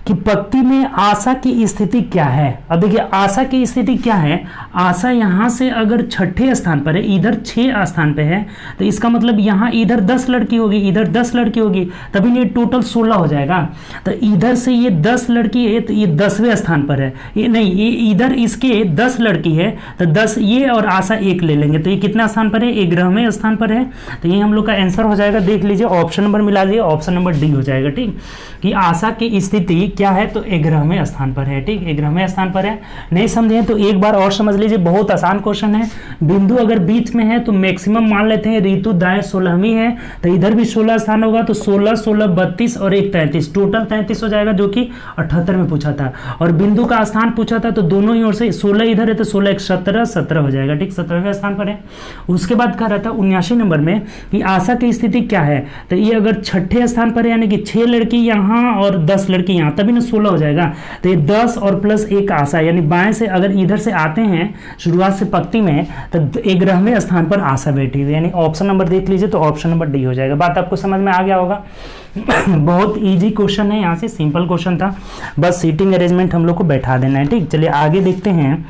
A: कि पंक्ति में आशा की स्थिति क्या है। अब देखिए आशा की स्थिति क्या है, आशा यहां से अगर छठे स्थान पर है, इधर 6 स्थान पे है, तो इसका मतलब यहां इधर 10 लड़की होगी, इधर 10 लड़की होगी, तभी ये टोटल 16 हो जाएगा। तो इधर से ये 10 लड़की है, तो ये 10वें स्थान पर है, ये नहीं, ये इधर इसके 10 लड़की है, तो 10 ये और आशा 1 ले लेंगे, तो ये कितना स्थान पर है, 11वें स्थान पर है, तो ये हम लोग का आंसर हो जाएगा। देख लीजिए ऑप्शन नंबर मिला दिए, ऑप्शन नंबर डी हो जाएगा, ठीक, कि आशा की स्थिति क्या है, तो 11वें स्थान पर है, ठीक, 11वें स्थान पर है। नहीं समझे तो एक बार और समझ लीजिए, बहुत आसान क्वेश्चन है। बिंदु अगर बीच में है तो मैक्सिमम मान लेते हैं, ऋतु दाएं 16वीं है, तो इधर भी 16 स्थान होगा, तो 16 32 और एक 33, टोटल 33 हो जाएगा, जो कि 78 में पूछा था। और बिंदु का स्थान पूछा था, तो दोनों ही ओर से 16 इधर है, तो 16 एक 17 हो जाएगा, ठीक, 17वें स्थान पर है। उसके बाद कह रहा था 79 नंबर में कि आशा की स्थिति क्या है, तो ये अगर छठे स्थान पर है, यानी कि 6 लड़की यहाँ और 10 लड़की यहाँ, तभी ना 16 हो जाएगा। तो ये 10 और प्लस एक आशा, यानी बाएं से अगर इधर से आते हैं शुरुआत से पंक्ति में, तो 11वें स्थान पर आशा बैठी हुई, यानी ऑप्शन नंबर देख लीजिए, तो ऑप्शन नंबर डी हो जाएगा। बात आपको समझ में आ गया होगा। बहुत इजी क्वेश्चन है, यहाँ से सिंपल क्वेश्चन था, बस सीटिंग अरेंजमेंट हम लोग को बैठा देना है, ठीक। चलिए आगे देखते हैं।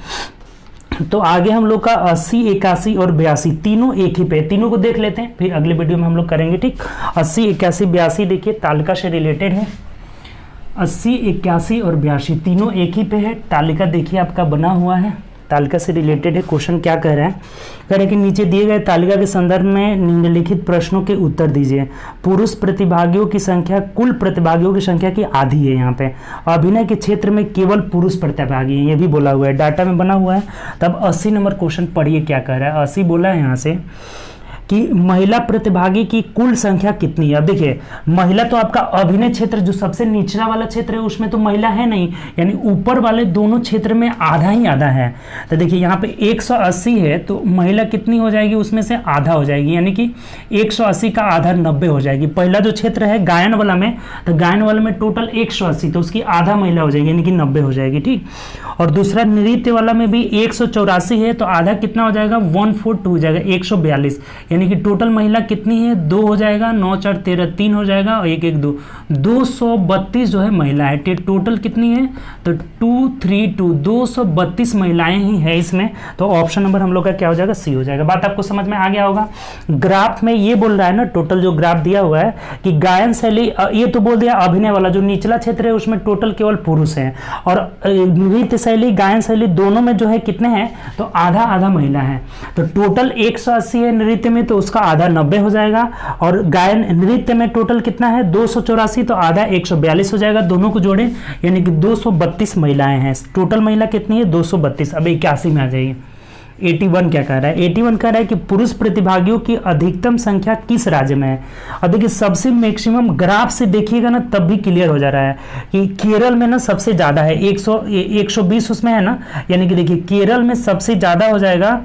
A: तो आगे हम लोग का 80, 81 और 82 तीनों एक ही पे, तीनों को देख लेते हैं, फिर अगले वीडियो में हम लोग करेंगे, ठीक। 80, 81, 82 देखिए तालिका से रिलेटेड है। 80, 81 और 82 तीनों एक ही पे है। तालिका देखिए आपका बना हुआ है, तालिका से रिलेटेड है। क्वेश्चन क्या कह रहा है, कह रहे हैं कि नीचे दिए गए तालिका के संदर्भ में निम्नलिखित प्रश्नों के उत्तर दीजिए। पुरुष प्रतिभागियों की संख्या कुल प्रतिभागियों की संख्या की आधी है। यहाँ पे अभिनय के क्षेत्र में केवल पुरुष प्रतिभागी हैं, ये भी बोला हुआ है, डाटा में बना हुआ है। तब 80 नंबर क्वेश्चन पढ़िए क्या कह रहा है। 80 बोला है यहाँ से कि महिला प्रतिभागी की कुल संख्या कितनी है। अब देखिए महिला तो आपका अभिनय क्षेत्र जो सबसे निचला वाला क्षेत्र है उसमें तो महिला है नहीं, यानी ऊपर वाले दोनों क्षेत्र में आधा ही आधा है। तो देखिए यहाँ पे 180 है, तो महिला कितनी हो जाएगी, उसमें से आधा हो जाएगी, यानी कि 180 का आधा 90 हो जाएगी। पहला जो क्षेत्र है गायन वाला में, तो गायन वाले में टोटल 180, तो उसकी आधा महिला हो जाएगी, यानी कि 90 हो जाएगी, ठीक। और दूसरा नृत्य वाला में भी 184 है, तो आधा कितना हो जाएगा, 142 हो जाएगा, 142, यानी कि टोटल महिला कितनी है, 2 हो जाएगा, 9 4 13 3 हो जाएगा, और 1 1 2 232 जो है महिला है। टोटल कितनी है, तो 232 232 महिलाएं ही है इसमें। तो ऑप्शन नंबर हम लोग का क्या हो जाएगा, सी हो जाएगा। बात आपको समझ में आ गया होगा। ग्राफ में ये बोल रहा है ना, टोटल जो ग्राफ दिया हुआ है कि गायन शैली, ये तो बोल दिया अभिनय वाला जो निचला क्षेत्र है उसमें टोटल केवल पुरुष है, और नृत्य शैली गायन शैली दोनों में जो है कितने हैं, तो आधा आधा महिला है। तो टोटल 180 है नृत्य में, तो उसका आधा 90 हो जाएगा, और गायन नृत्य में टोटल कितना है 284, तो आधा 142 हो जाएगा। दोनों को जोड़े यानी कि 232 महिलाएं हैं। टोटल महिला कितनी है 232। अब 81 में आ जाइए, 81 क्या कह रहा है, 81 कह रहा है कि पुरुष प्रतिभागियों की अधिकतम संख्या किस राज्य में है। और देखिए सबसे मैक्सिमम ग्राफ से देखिएगा ना तब भी क्लियर हो जा रहा है कि केरल में ना सबसे ज्यादा है, 120 उसमें है ना, यानी कि देखिए केरल में सबसे ज्यादा हो जाएगा,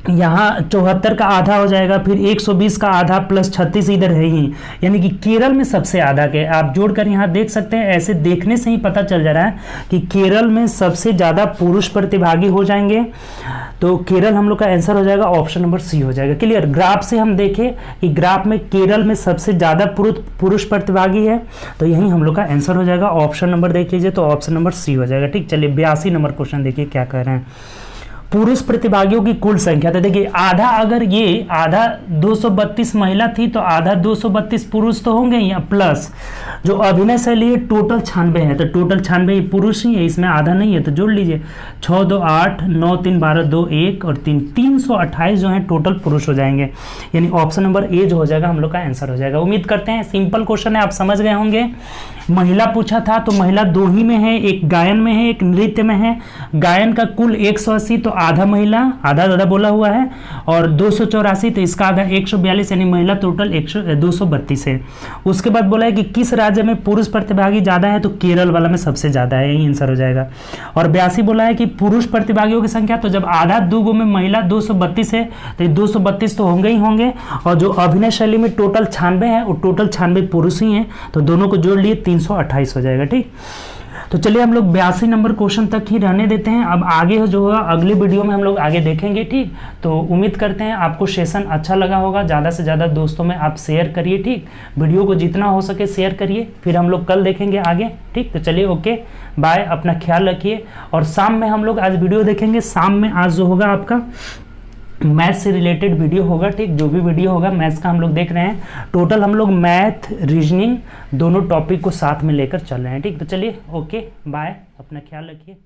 A: यहाँ 74 का आधा हो जाएगा, फिर 120 का आधा प्लस 36 इधर है ही, यानी कि केरल में सबसे आधा के आप जोड़कर यहाँ देख सकते हैं। ऐसे देखने से ही पता चल जा रहा है कि केरल में सबसे ज़्यादा पुरुष प्रतिभागी हो जाएंगे। तो केरल हम लोग का आंसर हो जाएगा ऑप्शन नंबर सी हो जाएगा। क्लियर, ग्राफ से हम देखें कि ग्राफ में केरल में सबसे ज़्यादा पुरुष प्रतिभागी है, तो यही हम लोग का आंसर हो जाएगा। ऑप्शन नंबर देख लीजिए तो ऑप्शन नंबर सी हो जाएगा। ठीक, चलिए 82 नंबर क्वेश्चन देखिए क्या कह रहे हैं। पुरुष प्रतिभागियों की कुल संख्या, तो देखिए आधा, अगर ये आधा 232 महिला थी तो आधा 232 पुरुष तो होंगे ही, प्लस जो अभिनय शैली है टोटल 96 है, तो टोटल 96 पुरुष ही है, इसमें आधा नहीं है तो जोड़ लीजिए। 6 2 8 9 3 12 2 1 और 3 328 जो है टोटल पुरुष हो जाएंगे, यानी ऑप्शन नंबर ए जो हो जाएगा हम लोग का आंसर हो जाएगा। उम्मीद करते हैं सिंपल क्वेश्चन है, आप समझ गए होंगे। महिला पूछा था तो महिला 2 ही में है, एक गायन में है एक नृत्य में है। गायन का कुल 180 तो आधा महिला, आधा दादा बोला हुआ है, और 284 तो इसका आधा 142, यानी महिला टोटल 232 है। उसके बाद बोला है कि किस राज्य में पुरुष प्रतिभागी ज्यादा है, तो केरल वाला में सबसे ज्यादा है, यही आंसर हो जाएगा। और 82 बोला है कि पुरुष प्रतिभागियों की संख्या, तो जब आधा 2 में महिला 232 है तो 232 तो होंगे ही होंगे, और जो अभिनय शैली में टोटल 96 है और टोटल 96 पुरुष ही हैं, तो दोनों को जोड़ लिए 328 हो जाएगा। ठीक, तो चलिए हम लोग 82 नंबर क्वेश्चन तक ही रहने देते हैं। अब आगे जो होगा अगले वीडियो में हम लोग आगे देखेंगे। ठीक, तो उम्मीद करते हैं आपको सेशन अच्छा लगा होगा। ज़्यादा से ज़्यादा दोस्तों में आप शेयर करिए। ठीक, वीडियो को जितना हो सके शेयर करिए, फिर हम लोग कल देखेंगे आगे। ठीक, तो चलिए ओके बाय, अपना ख्याल रखिए। और शाम में हम लोग आज वीडियो देखेंगे, शाम में आज जो होगा आपका मैथ से रिलेटेड वीडियो होगा। ठीक, जो भी वीडियो होगा मैथ्स का हम लोग देख रहे हैं, टोटल हम लोग मैथ रीजनिंग दोनों टॉपिक को साथ में लेकर चल रहे हैं। ठीक, तो चलिए ओके बाय, अपना ख्याल रखिए।